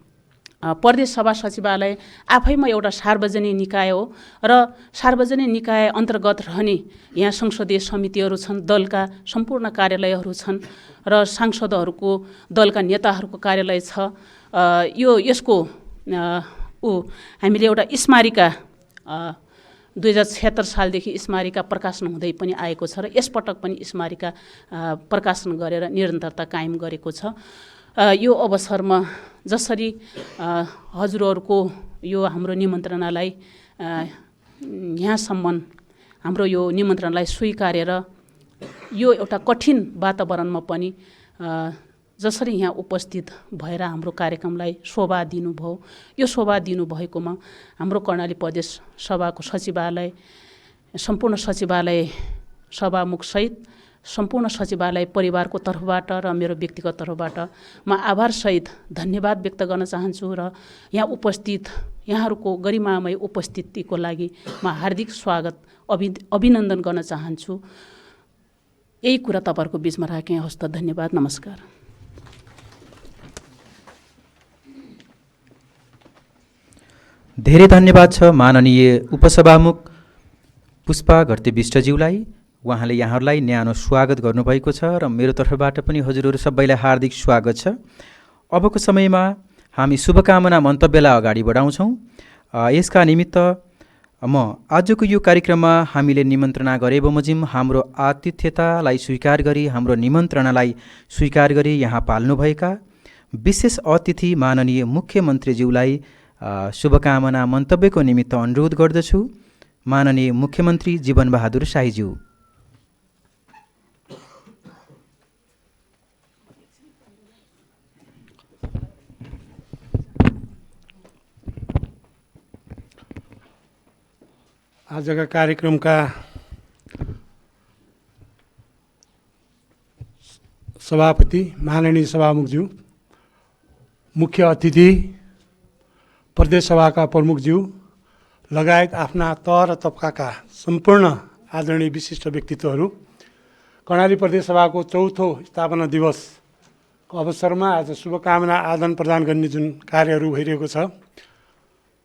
प्रदेश सभा सचिवालय आफैमा एउटा सार्वजनिक निकाय हो र सार्वजनिक निकाय अन्तर्गत रहने यहाँ संसदीय समितिहरू छन्, दलका सम्पूर्ण कार्यालयहरू छन् र सांसदहरूको दलका नेताहरूको कार्यालय छ। यसको हामीले एउटा स्मारिका 2076 सालदेखि स्मारिका प्रकाशन हुँदै पनि आएको छ र यसपटक पनि स्मारिका प्रकाशन गरेर निरन्तरता कायम गरेको छ। यो अवसरमा जसरी हजुरहरूको यो हाम्रो निमन्त्रणालाई यहाँसम्म हाम्रो यो निमन्त्रणालाई स्वीकारेर यो एउटा कठिन वातावरणमा पनि जसरी यहाँ उपस्थित भएर हाम्रो कार्यक्रमलाई शोभा दिनुभयो, यो शोभा दिनुभएकोमा हाम्रो कर्णाली प्रदेश सभाको सचिवालय, सम्पूर्ण सचिवालय सभामुखसहित सम्पूर्ण सचिवालय परिवारको तर्फबाट र मेरो व्यक्तिगत तर्फबाट म आभारसहित धन्यवाद व्यक्त गर्न चाहन्छु र यहाँ उपस्थित यहाँहरूको गरिमामय उपस्थितिको लागि म हार्दिक स्वागत अभिनन्दन गर्न चाहन्छु। यही कुरा तपाईँहरूको बिचमा राखेँ। हस्त धन्यवाद, नमस्कार। धेरै धन्यवाद छ माननीय उपसभामुख पुष्पा घरती विष्टज्यूलाई। उहाँले यहाँहरूलाई न्यानो स्वागत गर्नुभएको छ र मेरो तर्फबाट पनि हजुरहरू सबैलाई हार्दिक स्वागत छ। अबको समयमा हामी शुभकामना मन्तव्यलाई अगाडि बढाउँछौँ। यसका निमित्त म आजको यो कार्यक्रममा हामीले निमन्त्रणा गरे बमोजिम हाम्रो आतिथ्यतालाई स्वीकार गरी हाम्रो निमन्त्रणालाई स्वीकार गरी यहाँ पाल्नुभएका विशेष अतिथि माननीय मुख्यमन्त्रीज्यूलाई शुभकामना मन्तव्यको निमित्त अनुरोध गर्दछु। माननीय मुख्यमन्त्री जीवनबहादुर शाहीज्यू। आजका कार्यक्रमका सभापति माननीय सभामुखज्यू, मुख्य अतिथि प्रदेश सभाका प्रमुखज्यू लगायत आफ्ना तह र तबकाका सम्पूर्ण आदरणीय विशिष्ट व्यक्तित्वहरू, कर्णाली प्रदेश सभाको 4औं स्थापना दिवसको अवसरमा आज शुभकामना आदान प्रदान गर्ने जुन कार्यहरू भइरहेको छ,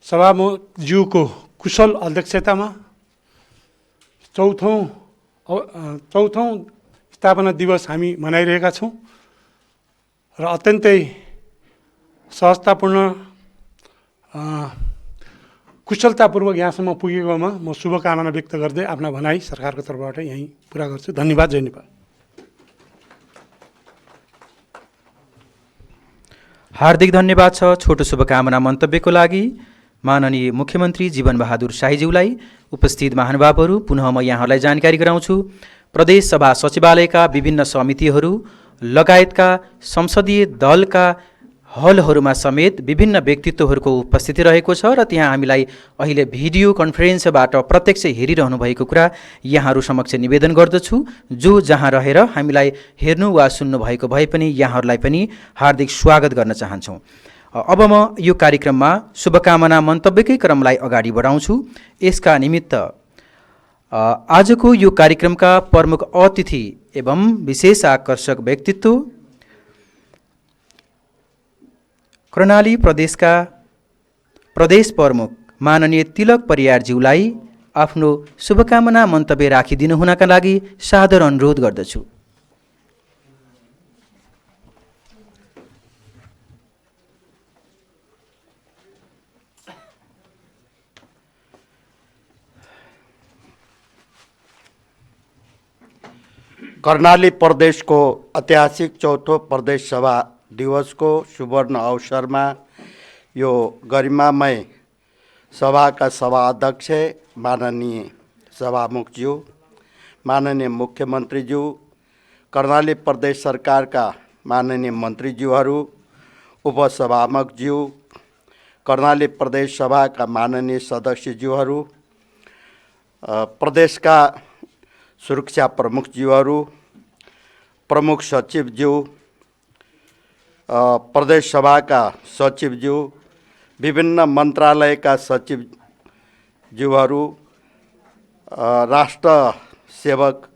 सभामुखज्यूको कुशल अध्यक्षतामा 4औं स्थापना दिवस हामी मनाइरहेका छौँ र अत्यन्तै सहजतापूर्ण कुशलतापूर्वक यहाँसम्म पुगेकोमा म शुभकामना व्यक्त गर्दै आफ्ना भनाइ सरकारको तर्फबाट यहीँ पुरा गर्छु। धन्यवाद। जय नेपाल। हार्दिक धन्यवाद छ छोटो शुभकामना मन्तव्यको लागि माननीय मुख्यमन्त्री जीवनबहादुर शाहीज्यूलाई। उपस्थित महानुभावहरू, पुनः म यहाँहरूलाई जानकारी गराउँछु। प्रदेश सभा सचिवालयका विभिन्न समितिहरू लगायतका संसदीय दलका हलहरूमा समेत विभिन्न व्यक्तित्वहरूको उपस्थिति रहेको छ र त्यहाँ हामीलाई अहिले भिडियो कन्फरेन्सबाट प्रत्यक्ष हेरिरहनु भएको कुरा यहाँहरू समक्ष निवेदन गर्दछु। जो जहाँ रहेर हामीलाई हेर्नु वा सुन्नु भएको भए पनि यहाँहरूलाई पनि हार्दिक स्वागत गर्न चाहन्छौँ। अब म यो कार्यक्रममा शुभकामना मन्तव्यकै क्रमलाई अगाडि बढाउँछु। यसका निमित्त आजको यो कार्यक्रमका प्रमुख अतिथि एवं विशेष आकर्षक व्यक्तित्व कर्णाली प्रदेशका प्रदेश प्रमुख माननीय तिलक परियारज्यूलाई आफ्नो शुभकामना मन्तव्य राखिदिनु हुनका लागि सादर अनुरोध गर्दछु। कर्णाली प्रदेशको ऐतिहासिक 4थो प्रदेश सभा दिवसको सुवर्ण अवसरमा यो गरिमामय सभाका सभा अध्यक्ष माननीय सभामुखज्यू, माननीय मुख्यमन्त्रीज्यू, कर्णाली प्रदेश सरकारका माननीय मन्त्रीज्यूहरू, उपसभामुखज्यू, कर्णाली प्रदेश सभाका माननीय सदस्यज्यूहरू, प्रदेशका सुरक्षा प्रमुखज्यूहरू, प्रमुख सचिवज्यू, प्रदेश सभाका सचिवज्यू, विभिन्न मन्त्रालयका सचिवज्यूहरू, राष्ट्र सेवक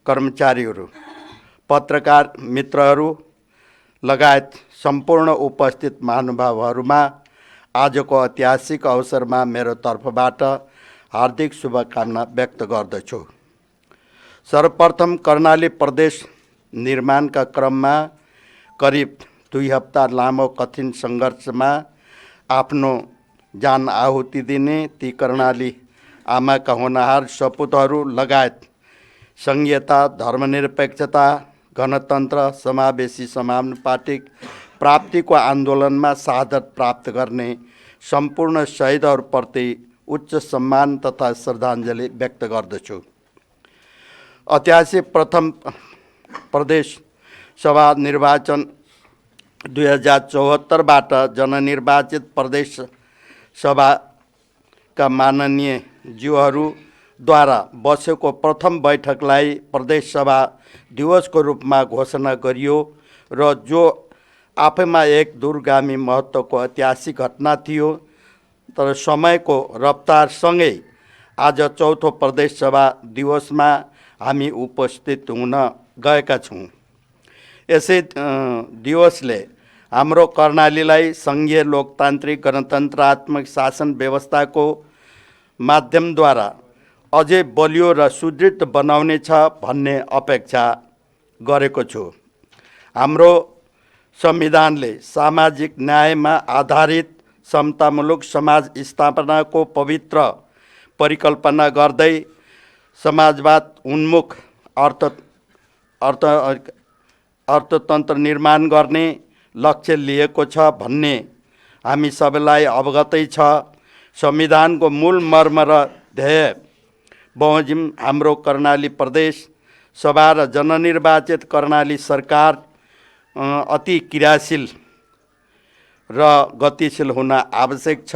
कर्मचारीहरू, पत्रकार मित्रहरू लगायत सम्पूर्ण उपस्थित महानुभावहरूमा आजको ऐतिहासिक अवसरमा मेरो तर्फबाट हार्दिक शुभकामना व्यक्त गर्दछु। सर्वप्रथम कर्णाली प्रदेश निर्माणका क्रममा करिब 2 हप्ता लामो कठिन सङ्घर्षमा आफ्नो जान आहुति दिने ती कर्णाली आमाका होनहार सपुतहरू लगायत सङ्घीयता, धर्मनिरपेक्षता, गणतन्त्र, समावेशी समानुपातिक प्राप्तिको आन्दोलनमा शहादत प्राप्त गर्ने सम्पूर्ण शहीदहरूप्रति उच्च सम्मान तथा श्रद्धाञ्जली व्यक्त गर्दछु। ऐतिहासिक प्रथम प्रदेश सभा निर्वाचन 2074बाट जननिर्वाचित प्रदेश सभाका माननीय ज्यूहरूद्वारा बसेको प्रथम बैठकलाई प्रदेश सभा दिवसको रूपमा घोषणा गरियो र जो आफैमा एक दूरगामी महत्त्वको ऐतिहासिक घटना थियो, तर समयको रफ्तारसँगै आज चौथो प्रदेश सभा दिवसमा हामी उपस्थित हुन गएका छौँ। यसै दिवसले हाम्रो कर्णालीलाई सङ्घीय लोकतान्त्रिक गणतन्त्रात्मक शासन व्यवस्थाको माध्यमद्वारा अझै बलियो र सुदृढ बनाउनेछ भन्ने अपेक्षा गरेको छु। हाम्रो संविधानले सामाजिक न्यायमा आधारित समतामूलक समाज स्थापनाको पवित्र परिकल्पना गर्दै समाजवाद उन्मुख अर्थतन्त्र निर्माण गर्ने लक्ष्य लिएको छ भन्ने हामी सबैलाई अवगतै छ। संविधानको मूल मर्म र ध्येय बमोजिम हाम्रो कर्णाली प्रदेश सभा र जननिर्वाचित कर्णाली सरकार अति क्रियाशील र गतिशील हुन आवश्यक छ।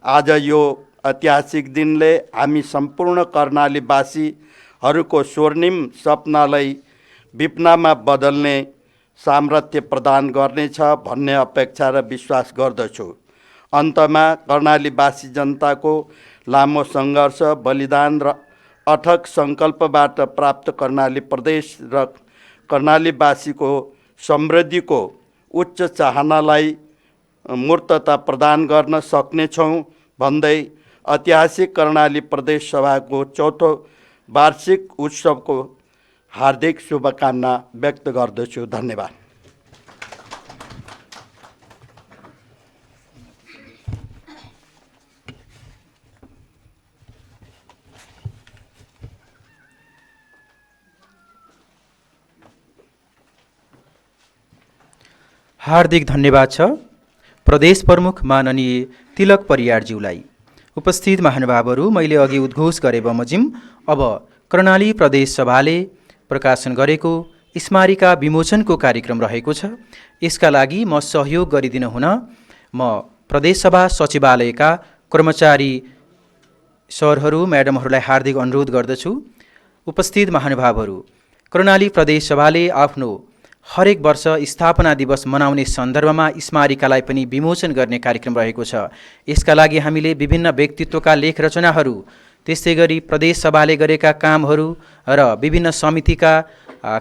आज यो ऐतिहासिक दिनले हामी सम्पूर्ण कर्णालीवासीहरूको स्वर्णिम सपनालाई विपनामा बदल्ने सामर्थ्य प्रदान गर्नेछ भन्ने अपेक्षा र विश्वास गर्दछु। अन्तमा कर्णालीवासी जनताको लामो सङ्घर्ष, बलिदान र अथक सङ्कल्पबाट प्राप्त कर्णाली प्रदेश र कर्णालीवासीको समृद्धिको उच्च चाहनालाई मूर्तता प्रदान गर्न सक्नेछौँ भन्दै ऐतिहासिक कर्णाली प्रदेश सभाको चौथो वार्षिक उत्सवको हार्दिक शुभकामना व्यक्त गर्दछु। धन्यवाद। हार्दिक धन्यवाद छ प्रदेश प्रमुख माननीय तिलक परियारज्यूलाई। उपस्थित महानुभावहरू, मैले अघि उद्घोष गरे बमोजिम अब कर्णाली प्रदेश सभाले प्रकाशन गरेको स्मारिका विमोचनको कार्यक्रम रहेको छ। यसका लागि म सहयोग गरिदिन हुन म प्रदेश सभा सचिवालयका कर्मचारी सरहरू, म्याडमहरूलाई हार्दिक अनुरोध गर्दछु। उपस्थित महानुभावहरू, कर्णाली प्रदेश सभाले आफ्नो हरेक वर्ष स्थापना दिवस मनाउने सन्दर्भमा स्मारिकालाई पनि विमोचन गर्ने कार्यक्रम रहेको छ। यसका लागि हामीले विभिन्न व्यक्तित्वका लेख रचनाहरू, त्यस्तै गरी प्रदेश सभाले गरेका कामहरू र विभिन्न समितिका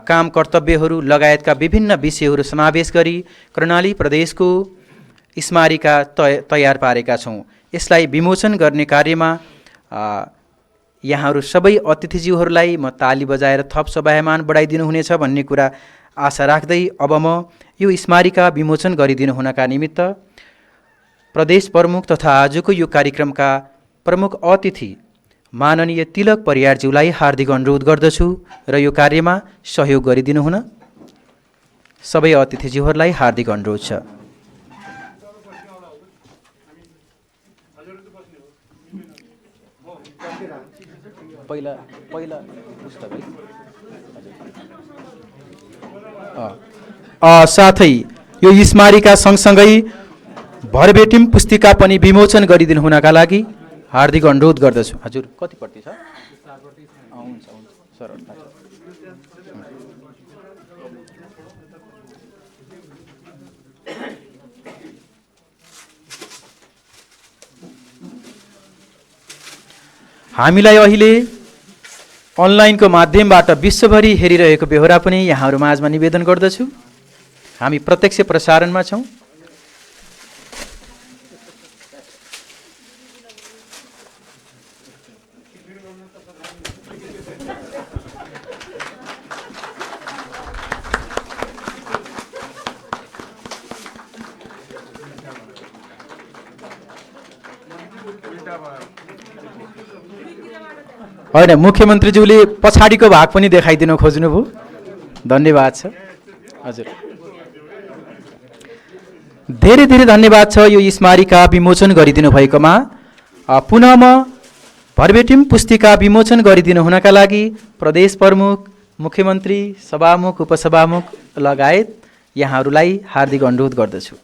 काम कर्तव्यहरू लगायतका विभिन्न विषयहरू समावेश गरी कर्णाली प्रदेशको स्मारिका तयार पारेका छौँ। यसलाई विमोचन गर्ने कार्यमा यहाँहरू सबै अतिथिज्यूहरूलाई म ताली बजाएर थप शोभायमान बढाइदिनु हुनेछ भन्ने कुरा आशा राख्दै अब म यो स्मारिका विमोचन गरिदिनु हुनका निमित्त प्रदेश प्रमुख तथा आजको यो कार्यक्रमका प्रमुख अतिथि माननीय तिलक परियारज्यूलाई हार्दिक अनुरोध गर्दछु र यो कार्यमा सहयोग गरिदिनु हुन सबै अतिथिज्यूहरूलाई हार्दिक अनुरोध छ। साथै यो स्मारिका सँगसँगै भरबेटिम पुस्तिका पनि विमोचन गरिदिनु हुनका लागि हार्दिक अनुरोध गर्दछु। हजुर कतिपट्टि छ? हुन्छ सर। हामीलाई अहिले अनलाइनको माध्यमबाट विश्वभरि हेरिरहेको बेहोरा पनि यहाँहरू माझमा निवेदन गर्दछु। हामी प्रत्यक्ष प्रसारणमा छौँ। होइन, मुख्यमन्त्रीज्यूले पछाडिको भाग पनि देखाइदिनु खोज्नुभयो। धन्यवाद छ हजुर। धेरै धेरै धन्यवाद छ यो स्मारिका विमोचन गरिदिनु भएकोमा। पुनः म भरबेटिम पुस्तिका विमोचन गरिदिनु हुनका लागि प्रदेश प्रमुख, मुख्यमन्त्री, सभामुख, उपसभामुख लगायत यहाँहरूलाई हार्दिक अनुरोध गर्दछु।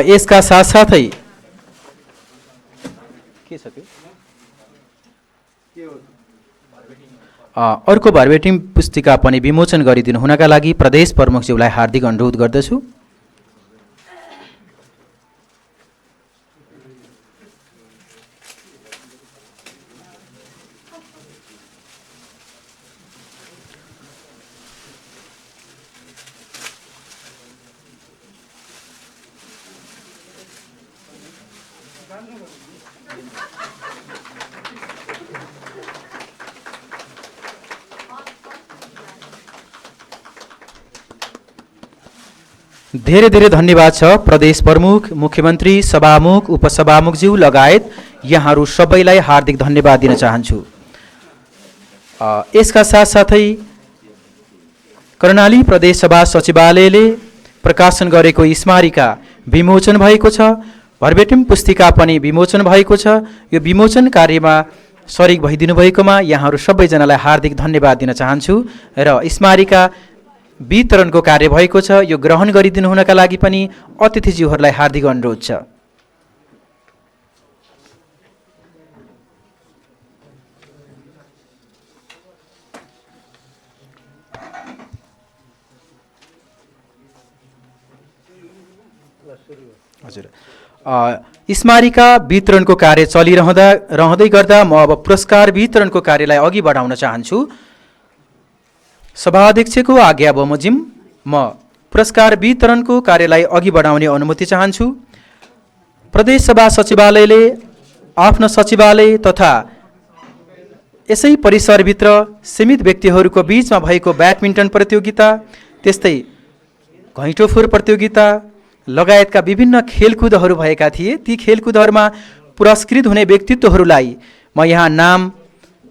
यसका साथसाथै के छ त्यो अर्को भरबेटिम पुस्तिका पनि विमोचन गरिदिनु हुनका लागि प्रदेश प्रमुखज्यूलाई हार्दिक अनुरोध गर्दछु। धेरै धेरै धन्यवाद छ प्रदेश प्रमुख, मुख्यमन्त्री, सभामुख, उपसभामुखज्यू लगायत यहाँहरू सबैलाई हार्दिक धन्यवाद दिन चाहन्छु। यसका साथसाथै कर्णाली प्रदेश सभा सचिवालयले प्रकाशन गरेको स्मारिका विमोचन भएको छ। भरबेटिम पुस्तिका पनि विमोचन भएको छ। यो विमोचन कार्यमा सरिक भइदिनु भएकोमा यहाँहरू सबैजनालाई हार्दिक धन्यवाद दिन चाहन्छु र स्मारिका वितरणको कार्य भएको छ, यो ग्रहण गरिदिनु हुनका लागि पनि अतिथिज्यूहरूलाई हार्दिक अनुरोध छ। हजुर, स्मारिका वितरणको कार्य रहँदै गर्दा म अब पुरस्कार वितरणको कार्यलाई अघि बढाउन चाहन्छु। सभाध्यक्षको आज्ञा बमोजिम म पुरस्कार वितरणको कार्यलाई अघि बढाउने अनुमति चाहन्छु। प्रदेश सभा सचिवालयले आफ्नो सचिवालय तथा यसै परिसरभित्र सीमित व्यक्तिहरूको बीचमा भएको ब्याडमिन्टन प्रतियोगिता, त्यस्तै घैँटोफोर प्रतियोगिता लगायतका विभिन्न खेलकुदहरू भएका थिए। ती खेलकुदहरूमा पुरस्कृत हुने व्यक्तित्वहरूलाई म यहाँ नाम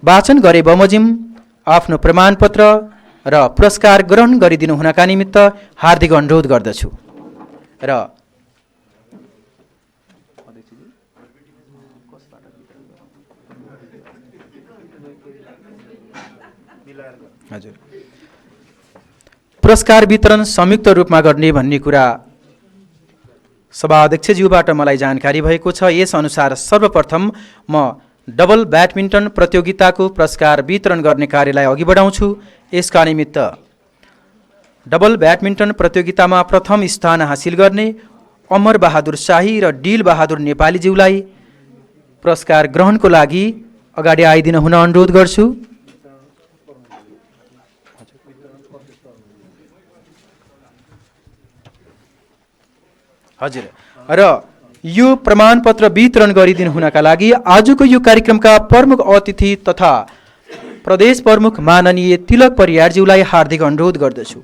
वाचन गरे बमोजिम आफ्नो प्रमाणपत्र र पुरस्कार ग्रहण गरिदिनु हुनका निमित्त हार्दिक अनुरोध गर्दछु। र हजुर, पुरस्कार वितरण संयुक्त रूपमा गर्ने भन्ने कुरा सभाध्यक्षज्यूबाट मलाई जानकारी भएको छ। यसअनुसार सर्वप्रथम म डबल ब्याडमिन्टन प्रतियोगिताको पुरस्कार वितरण गर्ने कार्यलाई अघि बढाउँछु। यसका निमित्त डबल ब्याडमिन्टन प्रतियोगितामा प्रथम स्थान हासिल गर्ने अमर बहादुर शाही र डिल बहादुर नेपालीज्यूलाई पुरस्कार ग्रहणको लागि अगाडि आइदिन हुन अनुरोध गर्छु। हजुर, र यो प्रमाणपत्र वितरण गरिदिनु हुनका लागि आजको यो कार्यक्रमका प्रमुख अतिथि तथा प्रदेश प्रमुख माननीय तिलक परियारज्यूलाई हार्दिक अनुरोध गर्दछु।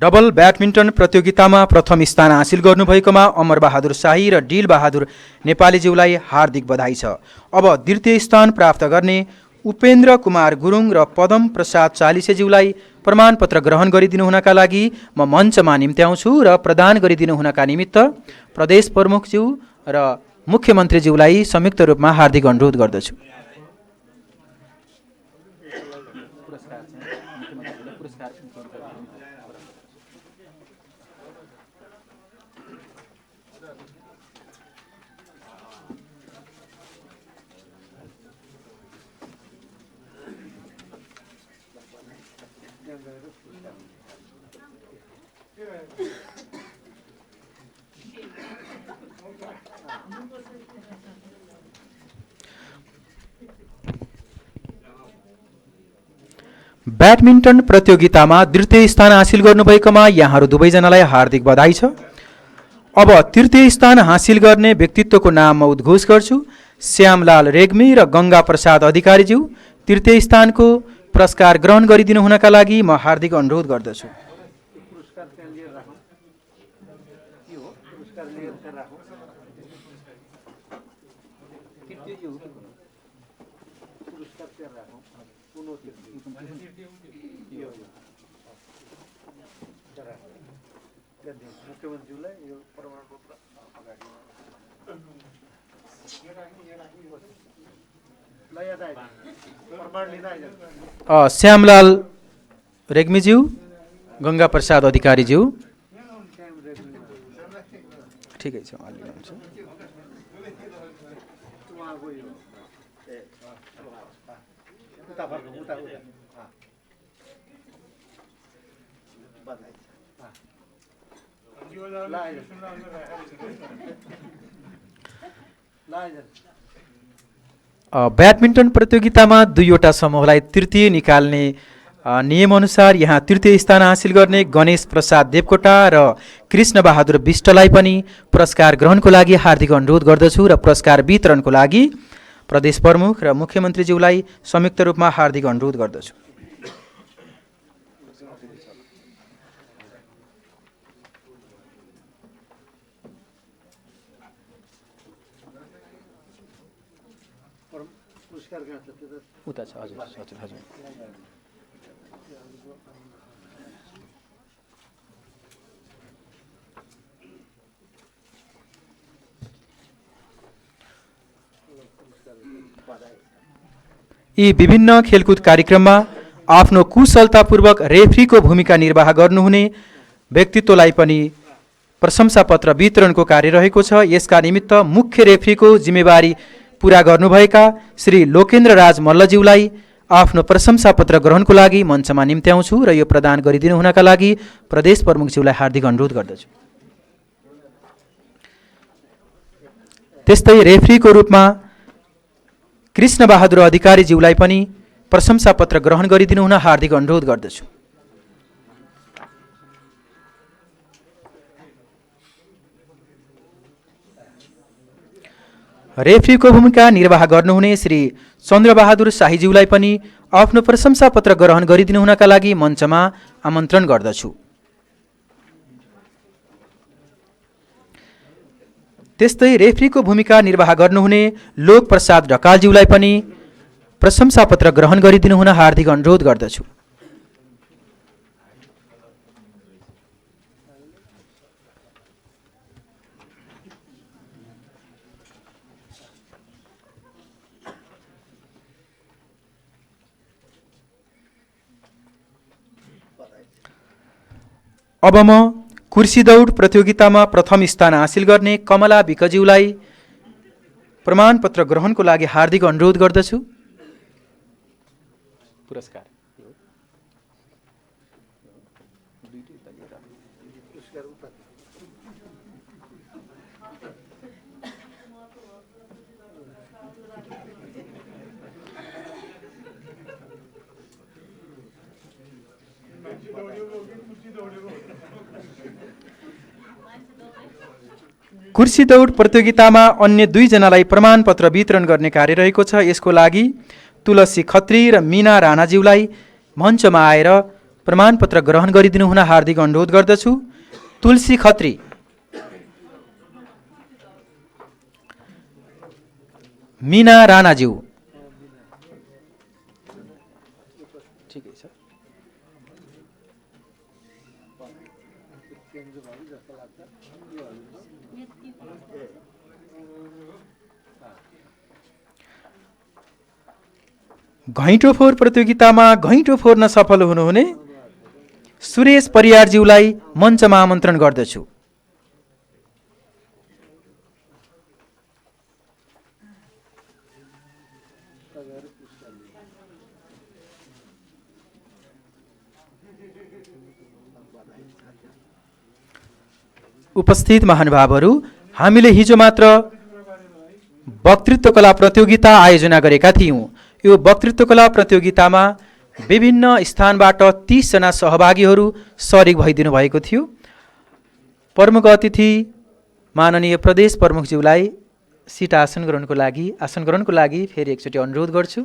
डबल ब्याडमिन्टन प्रतियोगितामा प्रथम स्थान हासिल गर्नुभएकोमा अमर बहादुर शाही र डिल बहादुर नेपालीज्यूलाई हार्दिक बधाई छ। अब द्वितीय स्थान प्राप्त गर्ने उपेन्द्र कुमार गुरुङ र पदम प्रसाद चालिसेज्यूलाई प्रमाणपत्र ग्रहण गरिदिनु हुनका लागि म मञ्चमा निम्त्याउँछु र प्रदान गरिदिनु हुनका निमित्त प्रदेश प्रमुखज्यू र मुख्यमन्त्रीज्यूलाई संयुक्त रूपमा हार्दिक अनुरोध गर्दछु। ब्याडमिन्टन प्रतियोगितामा द्वितीय स्थान हासिल गर्नुभएकोमा यहाँहरू दुवैजनालाई हार्दिक बधाई छ। अब तृतीय स्थान हासिल गर्ने व्यक्तित्वको नाम म उद्घोष गर्छु। श्यामलाल रेग्मी र गङ्गा प्रसाद अधिकारीज्यू तृतीय स्थानको पुरस्कार ग्रहण गरिदिनु हुनका लागि म हार्दिक अनुरोध गर्दछु। श्यामलाल रेग्मीज्यू, गङ्गा प्रसाद अधिकारीज्यू, ठिकै छ। ब्याडमिन्टन प्रतियोगितामा दुईवटा समूहलाई तृतीय निकाल्ने नियमअनुसार यहाँ तृतीय स्थान हासिल गर्ने गणेश प्रसाद देवकोटा र कृष्ण बहादुर विष्टलाई पनि पुरस्कार ग्रहणको लागि हार्दिक अनुरोध गर्दछु र पुरस्कार वितरणको लागि प्रदेश प्रमुख र मुख्यमन्त्रीज्यूलाई संयुक्त रूपमा हार्दिक अनुरोध गर्दछु। उता छ, हजुर हजुर हजुर। यी विभिन्न खेलकुद कार्यक्रममा आफ्नो कुशलतापूर्वक रेफ्रीको भूमिका निर्वाह गर्नुहुने व्यक्तित्वलाई पनि प्रशंसापत्र वितरणको कार्य रहेको छ। यसका निमित्त मुख्य रेफ्रीको जिम्मेवारी पूरा गर्नुभएका श्री लोकेन्द्र राज मल्लज्यूलाई आफ्नो प्रशंसापत्र ग्रहणको लागि मञ्चमा निम्त्याउँछु र यो प्रदान गरिदिनु हुनका लागि प्रदेश प्रमुखज्यूलाई हार्दिक अनुरोध गर्दछु। त्यस्तै रेफ्रीको रूपमा कृष्ण बहादुर अधिकारीज्यूलाई पनि प्रशंसापत्र ग्रहण गरिदिनु हुन हार्दिक अनुरोध गर्दछु। रेफ्रीको भूमिका निर्वाह गर्नुहुने श्री चन्द्रबहादुर शाहीज्यूलाई पनि आफ्नो प्रशंसापत्र ग्रहण गरिदिनु हुनका लागि मञ्चमा आमन्त्रण गर्दछु। त्यस्तै रेफ्रीको भूमिका निर्वाह गर्नुहुने लोक प्रसाद ढकालज्यूलाई पनि प्रशंसापत्र ग्रहण गरिदिनु हुन हार्दिक अनुरोध गर्दछु। अब म कुर्सी दौड प्रतियोगितामा प्रथम स्थान हासिल गर्ने कमला विकज्यूलाई प्रमाणपत्र ग्रहणको लागि हार्दिक अनुरोध गर्दछु। पुरस्कार कुर्सी दौड प्रतियोगितामा अन्य दुईजनालाई प्रमाणपत्र वितरण गर्ने कार्य रहेको छ। यसको लागि तुलसी खत्री र मीना राणाज्यूलाई मञ्चमा आएर प्रमाणपत्र ग्रहण गरिदिनु हुन हार्दिक अनुरोध गर्दछु। तुलसी खत्री, मीना राणाज्यू, ठिकै छ। घैँटो फोहोर प्रतियोगितामा घैँटो फोर्न सफल हुनुहुने सुरेश परियारज्यूलाई मञ्चमा आमन्त्रण गर्दछु। उपस्थित महानुभावहरू, हामीले हिजो मात्र वक्तृत्व कला प्रतियोगिता आयोजना गरेका थियौँ। यो वक्तृत्व कला प्रतियोगितामा विभिन्न स्थानबाट 30 जना सहभागीहरू सरिक भइदिनु भएको थियो। प्रमुख अतिथि माननीय प्रदेश प्रमुखज्यूलाई सिट आसन ग्रहणको लागि फेरि एकचोटि अनुरोध गर्छु।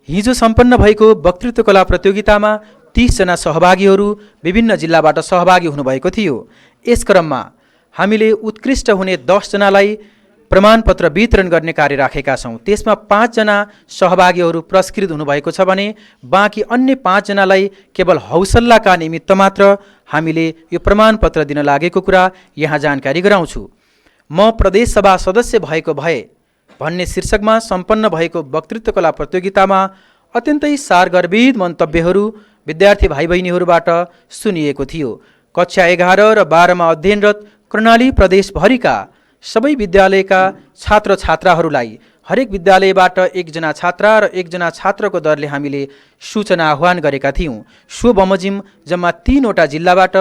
हिजो सम्पन्न भएको वक्तृत्व कला प्रतियोगितामा 30 जना सहभागीहरू विभिन्न जिल्लाबाट सहभागी हुनुभएको थियो। यस क्रममा हामीले उत्कृष्ट हुने 10 जनालाई प्रमाणपत्र वितरण गर्ने कार्य राखेका छौँ। त्यसमा 5 जना सहभागीहरू पुरस्कृत हुनुभएको छ भने बाँकी अन्य 5 जनालाई केवल हौसलाका निमित्त मात्र हामीले यो प्रमाणपत्र दिन लागेको कुरा यहाँ जानकारी गराउँछु। म प्रदेश सभा सदस्य भएको भए भन्ने शीर्षकमा सम्पन्न भएको वक्तृत्व कला प्रतियोगितामा अत्यन्तै सारगर्भित मन्तव्यहरू विद्यार्थी भाइ बहिनीहरूबाट सुनिएको थियो। कक्षा 11 र 12 मा अध्ययनरत कर्णाली प्रदेशभरिका सबै विद्यालयका छात्र छात्राहरूलाई हरेक विद्यालयबाट 1 जना छात्रा र 1 जना छात्रको दरले हामीले सूचना आह्वान गरेका थियौँ। सो बमोजिम जम्मा 3 वटा जिल्लाबाट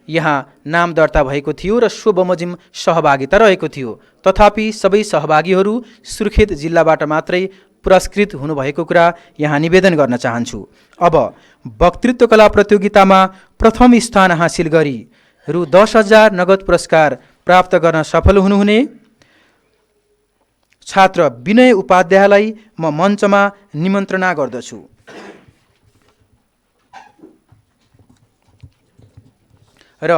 यहाँ नाम दर्ता भएको थियो र सो बमोजिम सहभागिता रहेको थियो। तथापि सबै सहभागीहरू सुर्खेत जिल्लाबाट मात्रै पुरस्कृत हुनुभएको कुरा यहाँ निवेदन गर्न चाहन्छु। अब वक्तृत्व कला प्रतियोगितामा प्रथम स्थान हासिल गरी रु 10,000 नगद पुरस्कार प्राप्त गर्न सफल हुनुहुने छात्र विनय उपाध्यायलाई म मञ्चमा निमन्त्रणा गर्दछु। र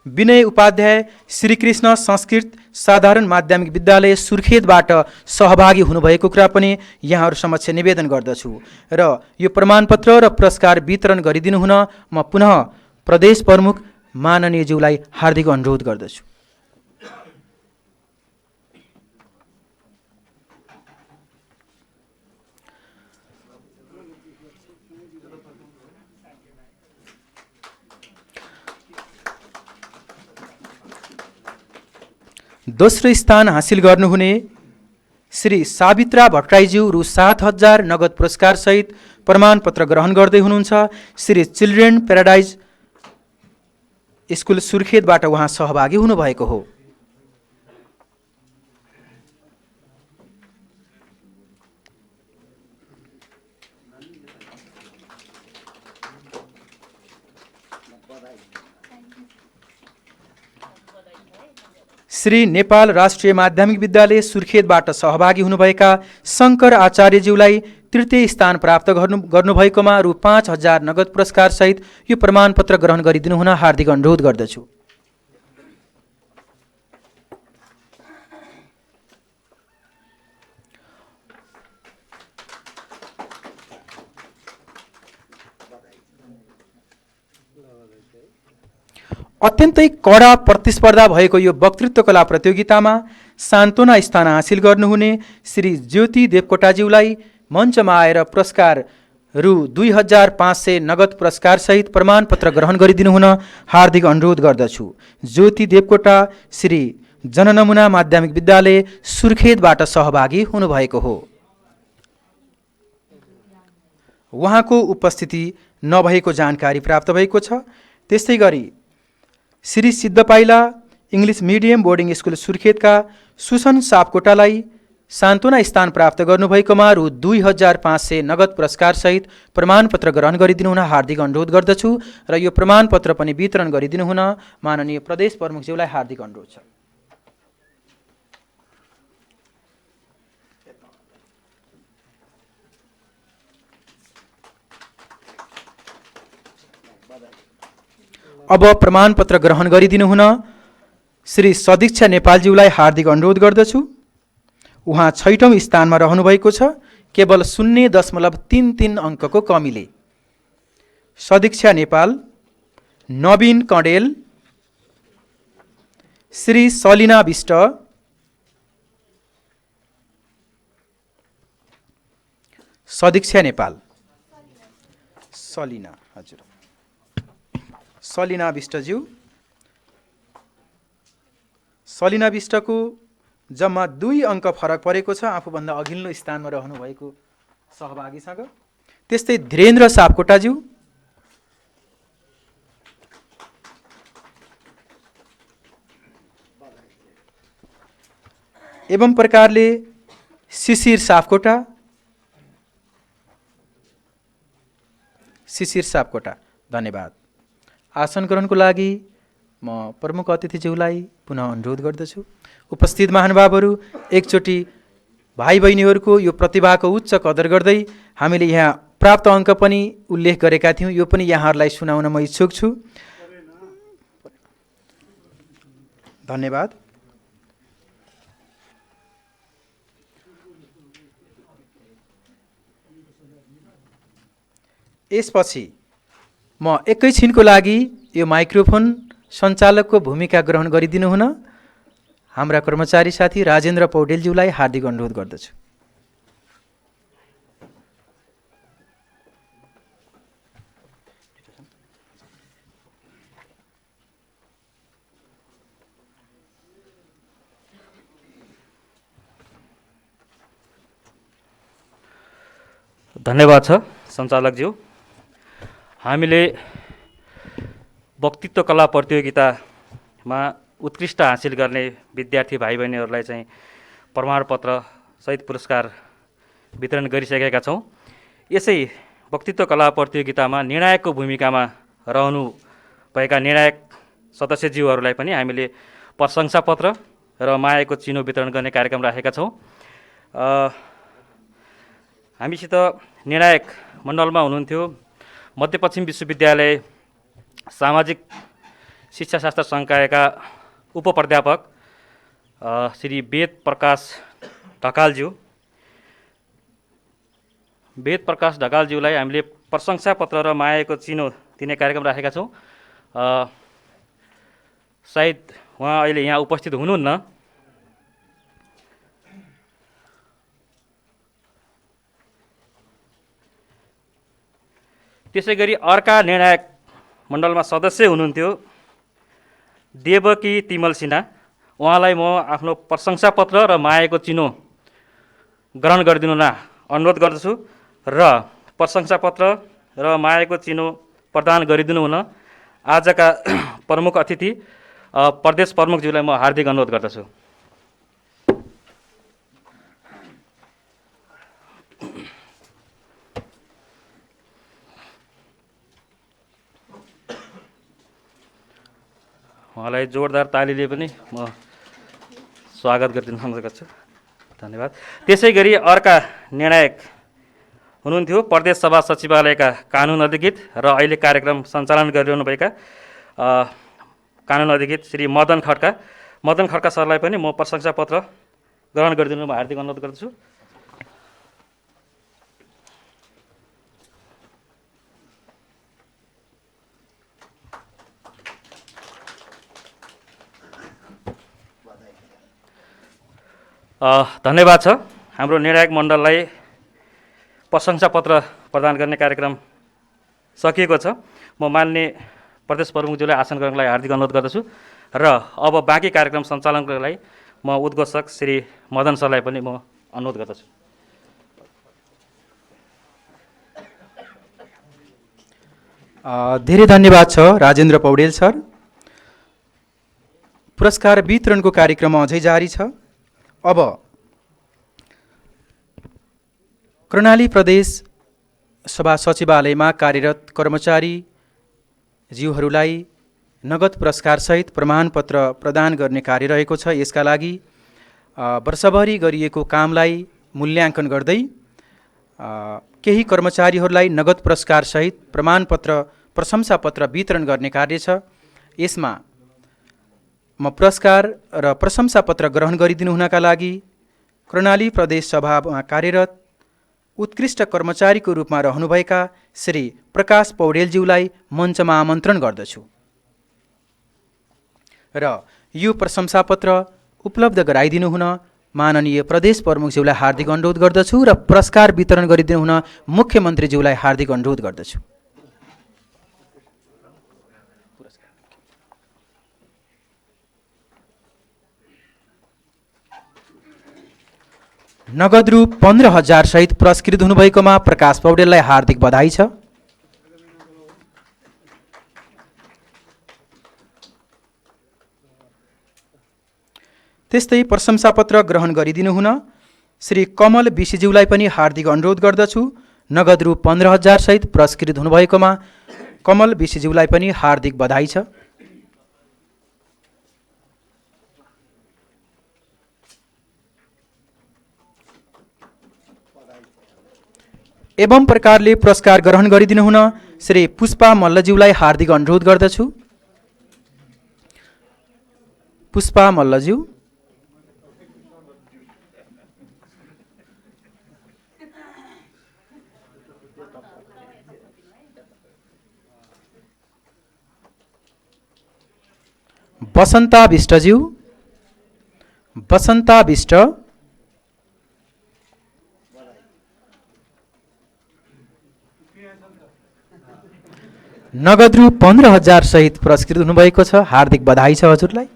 विनय उपाध्याय श्रीकृष्ण संस्कृत साधारण माध्यमिक विद्यालय सुर्खेतबाट सहभागी हुनुभएको कुरा पनि यहाँहरू समक्ष निवेदन गर्दछु। र यो प्रमाणपत्र र पुरस्कार वितरण गरिदिनु हुन म पुनः प्रदेश प्रमुख माननीयज्यूलाई हार्दिक अनुरोध गर्दछु। दोस्रो स्थान हासिल गर्नुहुने श्री सावित्रा भट्टराईज्यू रु 7,000 नगद पुरस्कार सहित प्रमाणपत्र ग्रहण गर्दै हुनुहुन्छ। श्री चिल्ड्रेन प्याराडाइज स्कुल सुर्खेतबाट उहाँ सहभागी हुनुभएको हो। श्री नेपाल राष्ट्रिय माध्यमिक विद्यालय सुर्खेतबाट सहभागी हुनुभएका शङ्कर आचार्यज्यूलाई तृतीय स्थान प्राप्त गर्नुभएकोमा रु 5,000 नगद पुरस्कार सहित यो प्रमाणपत्र ग्रहण गरिदिनु हुन हार्दिक अनुरोध गर्दछु। अत्यन्तै कडा प्रतिस्पर्धा भएको यो वक्तृत्व कला प्रतियोगितामा सान्त्वना स्थान हासिल गर्नुहुने श्री ज्योति देवकोटाज्यूलाई मञ्चमा आएर पुरस्कार रु 2,500 नगद पुरस्कार सहित प्रमाणपत्र ग्रहण गरिदिनु हुन हार्दिक अनुरोध गर्दछु। ज्योति देवकोटा श्री जननमुना माध्यमिक विद्यालय सुर्खेतबाट सहभागी हुनुभएको हो। उहाँको उपस्थिति नभएको जानकारी प्राप्त भएको छ। त्यस्तै गरी Shri Siddhapaila English medium boarding school सुर्खेतका सुसन सापकोटालाई सान्त्वना स्थान प्राप्त गर्नुभएकोमा रु 2,500 नगद पुरस्कार सहित प्रमाणपत्र ग्रहण गरिदिनु हुन हार्दिक अनुरोध गर्दछु र यो प्रमाणपत्र पनि वितरण गरिदिनु हुन माननीय प्रदेश प्रमुखज्यूलाई हार्दिक अनुरोध छ। अब प्रमाणपत्र ग्रहण गरिदिनु हुन श्री सदीक्षा नेपालज्यूलाई हार्दिक अनुरोध गर्दछु। उहाँ 6औं स्थानमा रहनुभएको छ, केवल 0.33 अङ्कको कमीले। सदीक्षा नेपाल, नवीन कँडेल, श्री सलिना विष्ट, सदीक्षा नेपाल, सलिना, हजुर, सलिना विष्टज्यू। सलिना विष्टको जम्मा 2 अङ्क फरक परेको छ आफूभन्दा अघिल्लो स्थानमा रहनुभएको सहभागीसँग। त्यस्तै धीरेन्द्र सापकोटाज्यू, एवं प्रकारले शिशिर सापकोटा, शिशिर सापकोटा, धन्यवाद। आसन ग्रहणको लागि म प्रमुख अतिथिज्यूलाई पुनः अनुरोध गर्दछु। उपस्थित महानुभावहरू, एकचोटि भाइ बहिनीहरूको यो प्रतिभाको उच्च कदर गर्दै हामीले यहाँ प्राप्त अङ्क पनि उल्लेख गरेका थियौँ, यो पनि यहाँहरूलाई सुनाउन म इच्छुक छु। धन्यवाद। यसपछि म एकैछिनको लागि यो माइक्रोफोन सञ्चालकको भूमिका ग्रहण गरिदिनु हुन हाम्रा कर्मचारी साथी राजेन्द्र पौडेलज्यूलाई हार्दिक अनुरोध गर्दछु। धन्यवाद छ सञ्चालकज्यू। हामीले वक्तित्व कला प्रतियोगितामा उत्कृष्ट हासिल गर्ने विद्यार्थी भाइ बहिनीहरूलाई चाहिँ प्रमाणपत्र सहित पुरस्कार वितरण गरिसकेका छौँ। यसै वक्तित्व कला प्रतियोगितामा निर्णायकको भूमिकामा रहनु भएका निर्णायक सदस्यज्यूहरूलाई पनि हामीले प्रशंसापत्र र मायाको चिनो वितरण गर्ने कार्यक्रम राखेका छौँ। हामीसित निर्णायक मण्डलमा हुनुहुन्थ्यो मध्यपश्चिम विश्वविद्यालय सामाजिक शिक्षाशास्त्र संकायका उपप्राध्यापक श्री वेद प्रकाश ढकालज्यू। वेद प्रकाश ढकालज्यूलाई हामीले प्रशंसापत्र र मायाको चिनो दिने कार्यक्रम राखेका छौँ। सायद उहाँ अहिले यहाँ उपस्थित हुनुहुन्न। त्यसै गरी अर्का निर्णायक मण्डलमा सदस्य हुनुहुन्थ्यो देवकी तिमल सिन्हा। उहाँलाई म आफ्नो प्रशंसापत्र र मायाको चिनो ग्रहण गरिदिनु हुन अनुरोध गर्दछु र प्रशंसापत्र र मायाको चिनो प्रदान गरिदिनु हुन आजका प्रमुख अतिथि प्रदेश प्रमुखज्यूलाई म हार्दिक अनुरोध गर्दछु। उहाँलाई जोरदार तालीले पनि म स्वागत गरिदिन सक्छु। धन्यवाद। त्यसै गरी अर्का निर्णायक हुनुहुन्थ्यो प्रदेश सभा सचिवालयका कानुन अधिकृत र अहिले कार्यक्रम सञ्चालन गरिरहनुभएका कानुन अधिकृत श्री मदन खड्का। मदन खड्का सरलाई पनि म प्रशंसापत्र ग्रहण गरिदिनुमा हार्दिक अनुरोध गर्दछु। धन्यवाद छ। हाम्रो निर्णायक मण्डललाई प्रशंसापत्र प्रदान गर्ने कार्यक्रम सकिएको छ। म मान्य प्रदेश प्रमुखज्यूलाई आसन गर्नलाई हार्दिक अनुरोध गर्दछु र अब बाँकी कार्यक्रम सञ्चालनको लागि म उद्घोषक श्री मदन सरलाई पनि म अनुरोध गर्दछु। धेरै धन्यवाद छ राजेन्द्र पौडेल सर। पुरस्कार वितरणको कार्यक्रम अझै जारी छ। अब कर्णाली प्रदेश सभा सचिवालयमा कार्यरत कर्मचारी ज्यूहरूलाई नगद पुरस्कारसहित प्रमाणपत्र प्रदान गर्ने कार्य रहेको छ। यसका लागि वर्षभरि गरिएको कामलाई मूल्याङ्कन गर्दै केही कर्मचारीहरूलाई नगद पुरस्कारसहित प्रमाणपत्र प्रशंसापत्र वितरण गर्ने कार्य छ। यसमा म पुरस्कार र प्रशंसापत्र ग्रहण गरिदिनु हुनका लागि कर्णाली प्रदेश सभामा कार्यरत उत्कृष्ट कर्मचारीको रूपमा रहनुभएका श्री प्रकाश पौडेलज्यूलाई मञ्चमा आमन्त्रण गर्दछु र यो प्रशंसापत्र उपलब्ध गराइदिनु हुन माननीय प्रदेश प्रमुखज्यूलाई हार्दिक अनुरोध गर्दछु र पुरस्कार वितरण गरिदिनु हुन मुख्यमन्त्रीज्यूलाई हार्दिक अनुरोध गर्दछु। नगद रु 15,000 सहित पुरस्कृत हुनुभएकोमा प्रकाश पौडेललाई हार्दिक बधाई छ। त्यस्तै प्रशंसापत्र ग्रहण गरिदिनु हुन श्री कमल बिसीज्यूलाई पनि हार्दिक अनुरोध गर्दछु। नगद रु 15,000 सहित पुरस्कृत हुनुभएकोमा कमल बिसीज्यूलाई पनि हार्दिक बधाई छ। एवं प्रकारले पुरस्कार ग्रहण गरिदिनु हुन श्री पुष्पा मल्लज्यूलाई हार्दिक अनुरोध गर्दछु। पुष्पा मल्लज्यू, बसन्ता विष्टज्यू, बसन्ता विष्ट, नगद रु 15,000 सहित पुरस्कृत हुनुभएको छ। हार्दिक बधाई छ हजुरलाई।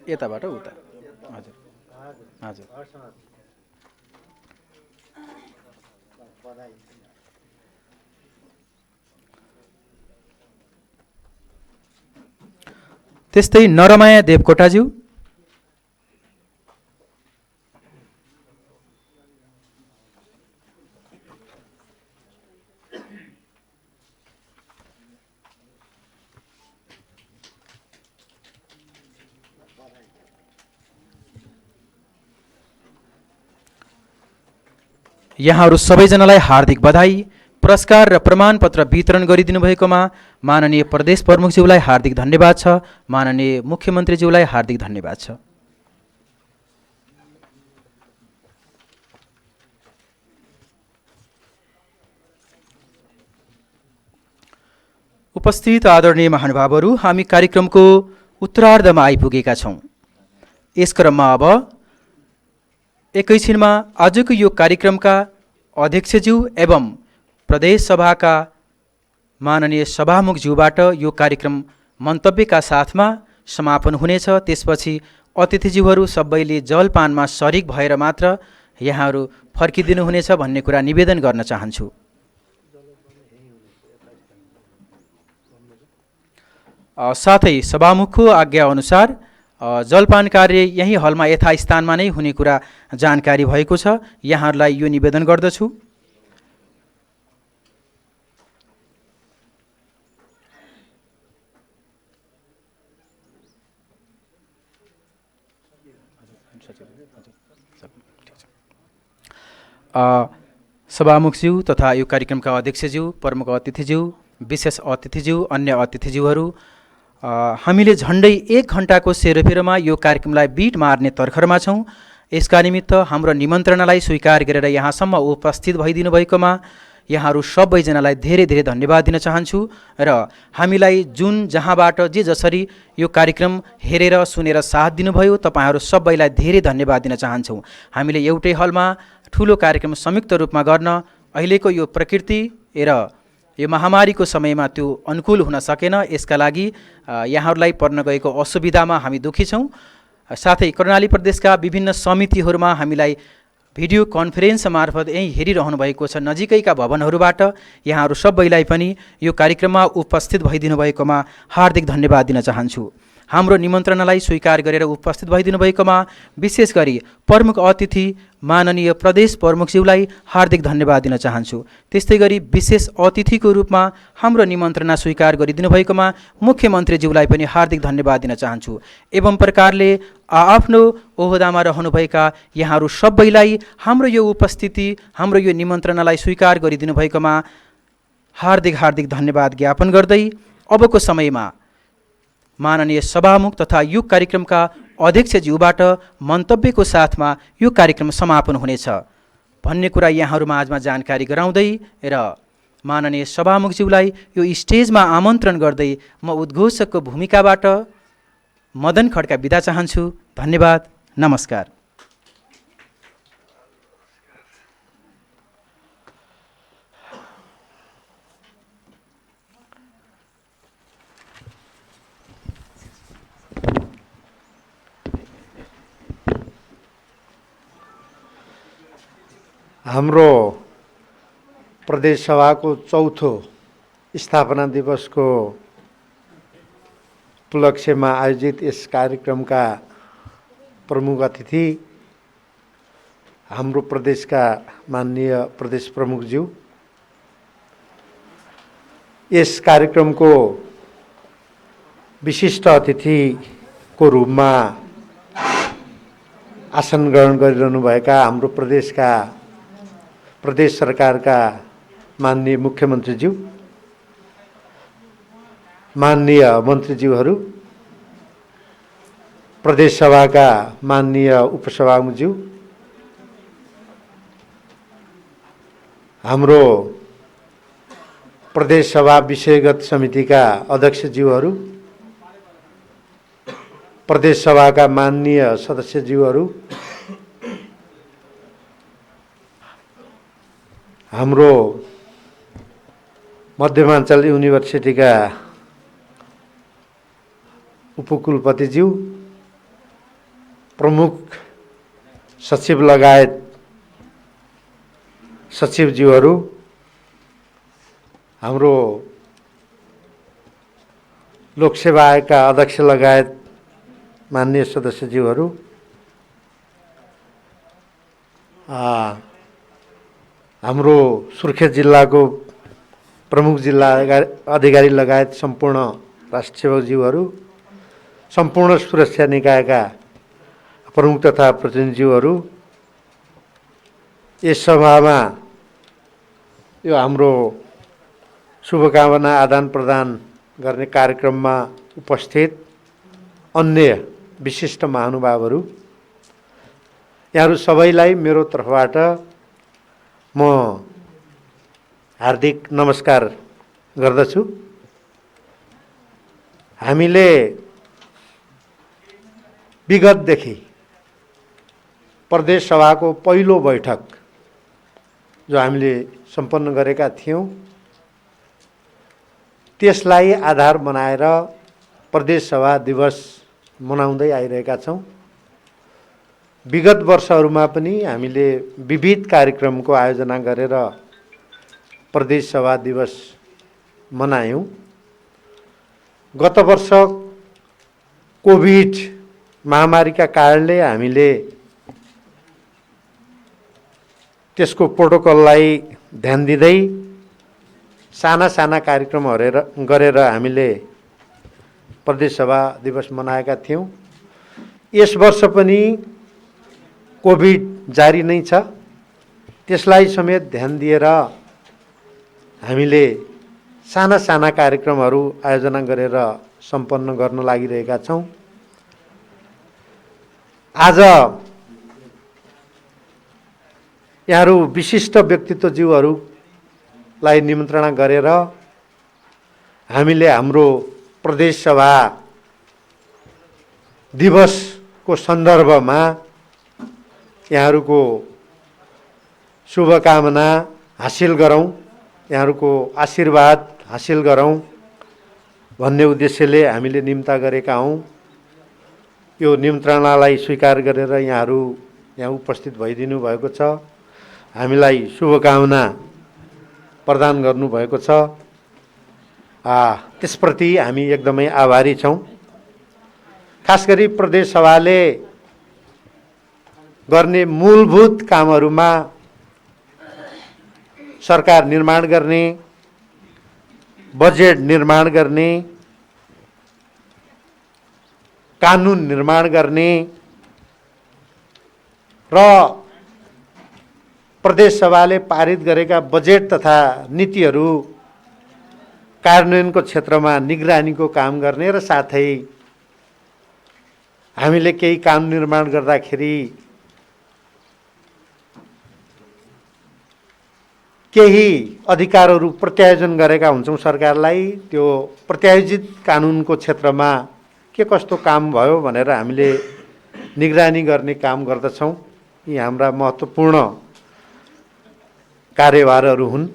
यताबाट उता हजुर हजुर त्यस्तै नरमाया देवकोटाज्यू, यहाँहरू सबैजनालाई हार्दिक बधाई। पुरस्कार र प्रमाणपत्र वितरण गरिदिनु भएकोमा माननीय प्रदेश प्रमुखज्यूलाई हार्दिक धन्यवाद छ। माननीय मुख्यमन्त्रीज्यूलाई हार्दिक धन्यवाद छ। उपस्थित आदरणीय महानुभावहरू, हामी कार्यक्रमको उत्तरार्धमा आइपुगेका छौँ। यस क्रममा अब एकैछिनमा आजको यो कार्यक्रमका अध्यक्षज्यू एवं प्रदेश सभाका माननीय सभामुखज्यूबाट यो कार्यक्रम मन्तव्यका साथमा समापन हुनेछ। त्यसपछि अतिथिज्यूहरू सबैले जलपानमा सरिक भएर मात्र यहाँहरू फर्किदिनुहुनेछ भन्ने कुरा निवेदन गर्न चाहन्छु। साथै सभामुखको आज्ञा अनुसार जलपान कार्य यही हलमा यथास्थानमा नै हुने कुरा जानकारी भएको छ। यहाँहरूलाई यो निवेदन गर्दछु। सभामुखज्यू तथा यो कार्यक्रमका अध्यक्षज्यू, प्रमुख अतिथिज्यू, विशेष अतिथिज्यू, अन्य अतिथिज्यूहरू, हामीले झन्डै 1 घण्टाको सेरोफेरोमा यो कार्यक्रमलाई बिट मार्ने तर्खरमा छौँ। यसका निमित्त हाम्रो निमन्त्रणालाई स्वीकार गरेर यहाँसम्म उपस्थित भइदिनु भएकोमा यहाँहरू सबैजनालाई धेरै धेरै धन्यवाद दिन चाहन्छु र हामीलाई जुन जहाँबाट जे जसरी यो कार्यक्रम हेरेर सुनेर साथ दिनुभयो तपाईँहरू सबैलाई धेरै धन्यवाद दिन चाहन्छौँ। हामीले एउटै हलमा ठुलो कार्यक्रम संयुक्त रूपमा गर्न अहिलेको यो प्रकृति र यो महामारीको समयमा त्यो अनुकूल हुन सकेन। यसका लागि यहाँहरूलाई पर्न गएको असुविधामा हामी दुखी छौँ। साथै कर्णाली प्रदेशका विभिन्न समितिहरूमा हामीलाई भिडियो कन्फरेन्स मार्फत यहीँ हेरिरहनु भएको छ नजिकैका भवनहरूबाट। यहाँहरू सबैलाई पनि यो कार्यक्रममा उपस्थित भइदिनु भएकोमा हार्दिक धन्यवाद दिन चाहन्छु। हाम्रो निमन्त्रणालाई स्वीकार गरेर उपस्थित भइदिनु भएकोमा विशेष गरी प्रमुख अतिथि माननीय प्रदेश प्रमुखज्यूलाई हार्दिक धन्यवाद दिन चाहन्छु। त्यस्तै गरी विशेष अतिथिको रूपमा हाम्रो निमन्त्रणा स्वीकार गरिदिनु भएकोमा मुख्यमन्त्रीज्यूलाई पनि हार्दिक धन्यवाद दिन चाहन्छु। एवं प्रकारले आफ्नो ओहदामा रहनुभएका यहाँहरू सबैलाई हाम्रो यो उपस्थिति, हाम्रो यो निमन्त्रणालाई स्वीकार गरिदिनु भएकोमा हार्दिक हार्दिक धन्यवाद ज्ञापन गर्दै अबको समयमा माननीय सभामुख तथा यो कार्यक्रमका अध्यक्षज्यूबाट मन्तव्यको साथमा यो कार्यक्रम समापन हुनेछ भन्ने कुरा यहाँहरू माझमा जानकारी गराउँदै र माननीय सभामुखज्यूलाई यो स्टेजमा आमन्त्रण गर्दै म उद्घोषकको भूमिकाबाट मदन खड्का बिदा चाहन्छु। धन्यवाद, नमस्कार। हाम्रो प्रदेश सभाको चौथो स्थापना दिवसको उपलक्ष्यमा आयोजित यस कार्यक्रमका प्रमुख अतिथि हाम्रो प्रदेशका माननीय प्रदेश प्रमुखज्यू, यस कार्यक्रमको विशिष्ट अतिथिको रूपमा आसन ग्रहण गरिरहनुभएका हाम्रो प्रदेश सरकारका माननीय मुख्यमन्त्रीज्यू, माननीय मन्त्रीज्यूहरू, प्रदेश सभाका माननीय उपसभामुखज्यू, हाम्रो प्रदेश सभा विषयगत समितिका अध्यक्षज्यूहरू, प्रदेश सभाका माननीय सदस्यज्यूहरू, हाम्रो मध्यमाञ्चल युनिभर्सिटीका उपकुलपतिज्यू, प्रमुख सचिव लगायत सचिवज्यूहरू, हाम्रो लोकसेवा आयोगका अध्यक्ष लगायत माननीय सदस्यज्यूहरू, हाम्रो सुर्खेत जिल्लाको प्रमुख जिल्ला अधिकारी लगायत सम्पूर्ण राष्ट्र सेवकज्यूहरू, सम्पूर्ण सुरक्षा निकायका प्रमुख तथा प्रतिनिधिज्यूहरू, यस सभामा यो हाम्रो शुभकामना आदान प्रदान गर्ने कार्यक्रममा उपस्थित अन्य विशिष्ट महानुभावहरू, यहाँहरू सबैलाई मेरो तर्फबाट म हार्दिक नमस्कार गर्दछु। हामीले विगतदेखि प्रदेश सभाको पहिलो बैठक जो हामीले सम्पन्न गरेका थियौँ, त्यसलाई आधार बनाएर प्रदेश सभा दिवस मनाउँदै आइरहेका छौँ। विगत वर्षहरूमा पनि हामीले विविध कार्यक्रमको आयोजना गरेर प्रदेश सभा दिवस मनायौँ। गत वर्ष कोभिड महामारीका कारणले हामीले त्यसको प्रोटोकललाई ध्यान दिँदै साना साना कार्यक्रमहरू गरेर हामीले प्रदेश सभा दिवस मनाएका थियौँ। यस वर्ष पनि कोभिड जारी नै छ, त्यसलाई समेत ध्यान दिएर हामीले साना साना कार्यक्रमहरू आयोजना गरेर सम्पन्न गर्न लागिरहेका छौँ। आज यहाँहरू विशिष्ट व्यक्तित्वज्यूहरूलाई निमन्त्रणा गरेर हामीले हाम्रो प्रदेश सभा दिवसको सन्दर्भमा यहाँहरूको शुभकामना हासिल गरौँ, यहाँहरूको आशीर्वाद हासिल गरौँ भन्ने उद्देश्यले हामीले निम्ता गरेका हौँ। यो निमन्त्रणालाई स्वीकार गरेर यहाँहरू यहाँ उपस्थित भइदिनु भएको छ, हामीलाई शुभकामना प्रदान गर्नुभएको छ। त्यसप्रति हामी एकदमै आभारी छौँ। खास गरी प्रदेश सभाले गर्ने मूलभूत कामहरूमा सरकार निर्माण गर्ने, बजेट निर्माण गर्ने, कानुन निर्माण गर्ने र प्रदेश सभाले पारित गरेका बजेट तथा नीतिहरू कार्यान्वयनको क्षेत्रमा निगरानीको काम गर्ने र साथै हामीले केही कानुन निर्माण गर्दाखेरि केही अधिकारहरू प्रत्यायोजन गरेका हुन्छौँ सरकारलाई, त्यो प्रत्यायोजित कानुनको क्षेत्रमा के कस्तो काम भयो भनेर हामीले निगरानी गर्ने काम गर्दछौँ। यी हाम्रा महत्त्वपूर्ण कार्यभारहरू हुन्।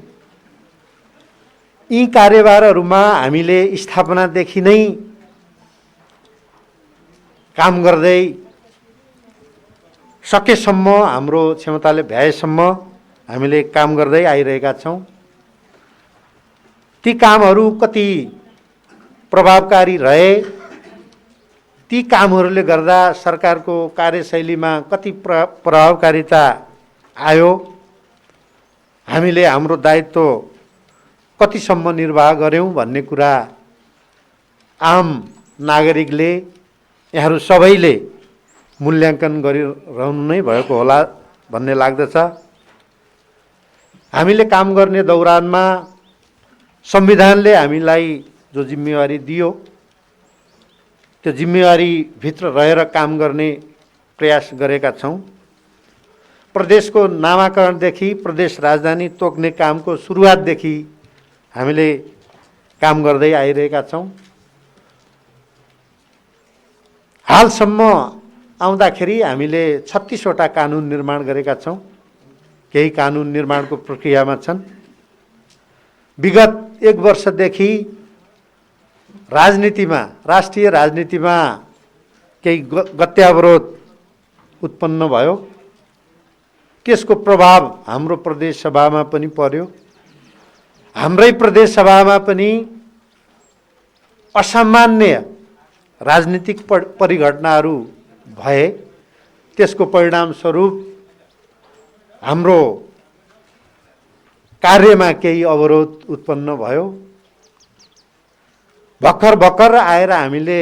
यी कार्यभारहरूमा हामीले स्थापनादेखि नै काम गर्दै सकेसम्म हाम्रो क्षमताले भ्याएसम्म हामीले काम गर्दै आइरहेका छौँ। ती कामहरू कति प्रभावकारी रहे, ती कामहरूले गर्दा सरकारको कार्यशैलीमा कति प्रभावकारिता आयो, हामीले हाम्रो दायित्व कतिसम्म निर्वाह गऱ्यौँ भन्ने कुरा आम नागरिकले, यहाँहरू सबैले मूल्याङ्कन गरिरहनु नै भएको होला भन्ने लाग्दछ। हामीले काम गर्ने दौरानमा संविधानले हामीलाई जो जिम्मेवारी दियो त्यो जिम्मेवारीभित्र रहेर काम गर्ने प्रयास गरेका छौँ। प्रदेशको नामाकरणदेखि प्रदेश राजधानी तोक्ने कामको सुरुवातदेखि हामीले काम गर्दै आइरहेका छौँ। हालसम्म आउँदाखेरि हामीले 36 वटा कानुन निर्माण गरेका छौँ। केही कानुन निर्माणको प्रक्रियामा छन्। विगत 1 वर्षदेखि राजनीतिमा, राष्ट्रिय राजनीतिमा केही गत्यावरोध उत्पन्न भयो। त्यसको प्रभाव हाम्रो प्रदेश सभामा पनि पर्यो। हाम्रै प्रदेश सभामा पनि असामान्य राजनीतिक परिघटनाहरू भए। त्यसको परिणामस्वरूप हाम्रो कार्यमा केही अवरोध उत्पन्न भयो। भर्खर आएर हामीले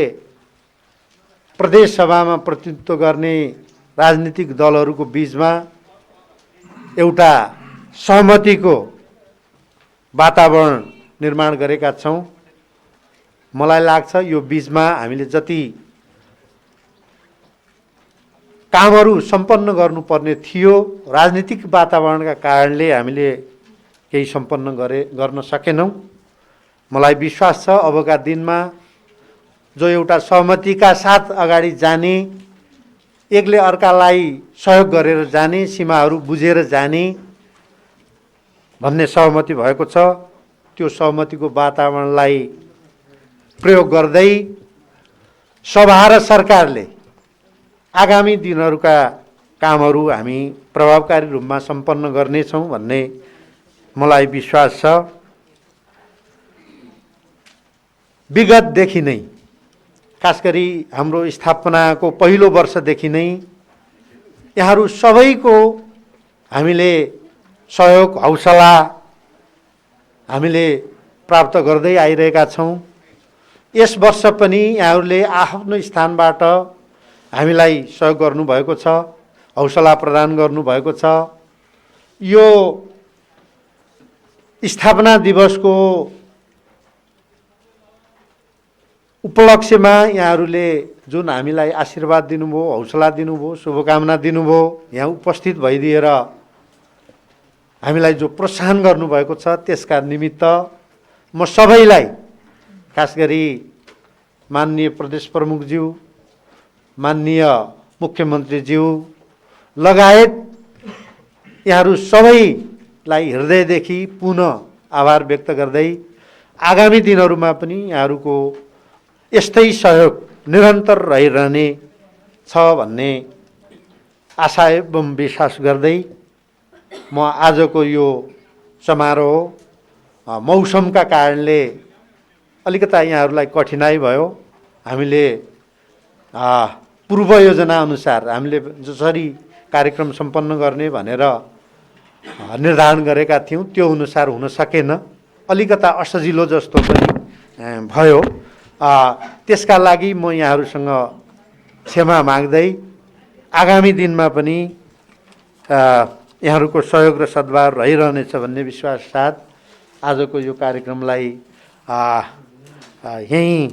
प्रदेश सभामा प्रतिनिधित्व गर्ने राजनीतिक दलहरूको बीचमा एउटा सहमतिको वातावरण निर्माण गरेका छौँ। मलाई लाग्छ यो बीचमा हामीले जति कामहरू सम्पन्न गर्नुपर्ने थियो, राजनीतिक वातावरणका कारणले हामीले केही सम्पन्न गर्न सकेनौँ। मलाई विश्वास छ अबका दिनमा जो एउटा सहमतिका साथ अगाडि जाने, एकले अर्कालाई सहयोग गरेर जाने, सीमाहरू बुझेर जाने भन्ने सहमति भएको छ। त्यो सहमतिको वातावरणलाई प्रयोग गर्दै सभा र सरकारले आगामी दिनहरूका कामहरू हामी प्रभावकारी रूपमा सम्पन्न गर्नेछौँ भन्ने मलाई विश्वास छ। विगतदेखि नै, खास गरी हाम्रो स्थापनाको पहिलो वर्षदेखि नै यहाँहरू सबैको हामीले सहयोग, हौसला हामीले प्राप्त गर्दै आइरहेका छौँ। यस वर्ष पनि यहाँहरूले आफ्नो स्थानबाट हामीलाई सहयोग गर्नुभएको छ, हौसला प्रदान गर्नुभएको छ। यो स्थापना दिवसको उपलक्ष्यमा यहाँहरूले जुन हामीलाई आशीर्वाद दिनुभयो, हौसला दिनुभयो, शुभकामना दिनुभयो, यहाँ उपस्थित भइदिएर हामीलाई जो प्रोत्साहन गर्नुभएको छ त्यसका निमित्त म सबैलाई, खास गरी माननीय प्रदेश प्रमुखज्यू, माननीय मुख्यमन्त्रीज्यू लगायत यहाँहरू सबैलाई हृदयदेखि पुनः आभार व्यक्त गर्दै आगामी दिनहरूमा पनि यहाँहरूको यस्तै सहयोग निरन्तर रहिरहने छ भन्ने आशा एवं विश्वास गर्दै म आजको यो समारोह मौसमका कारणले अलिकता यहाँहरूलाई कठिनाइ भयो। हामीले पूर्व योजना अनुसार हामीले जसरी कार्यक्रम सम्पन्न गर्ने भनेर निर्धारण गरेका थियौँ त्यो अनुसार हुन सकेन। अलिकता असजिलो जस्तो पनि भयो। त्यसका लागि म यहाँहरूसँग क्षमा माग्दै आगामी दिनमा पनि यहाँहरूको सहयोग र सद्भाव रहिरहनेछ भन्ने विश्वास साथ आजको यो कार्यक्रमलाई यहीँ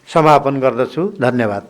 समापन गर्दछु। धन्यवाद।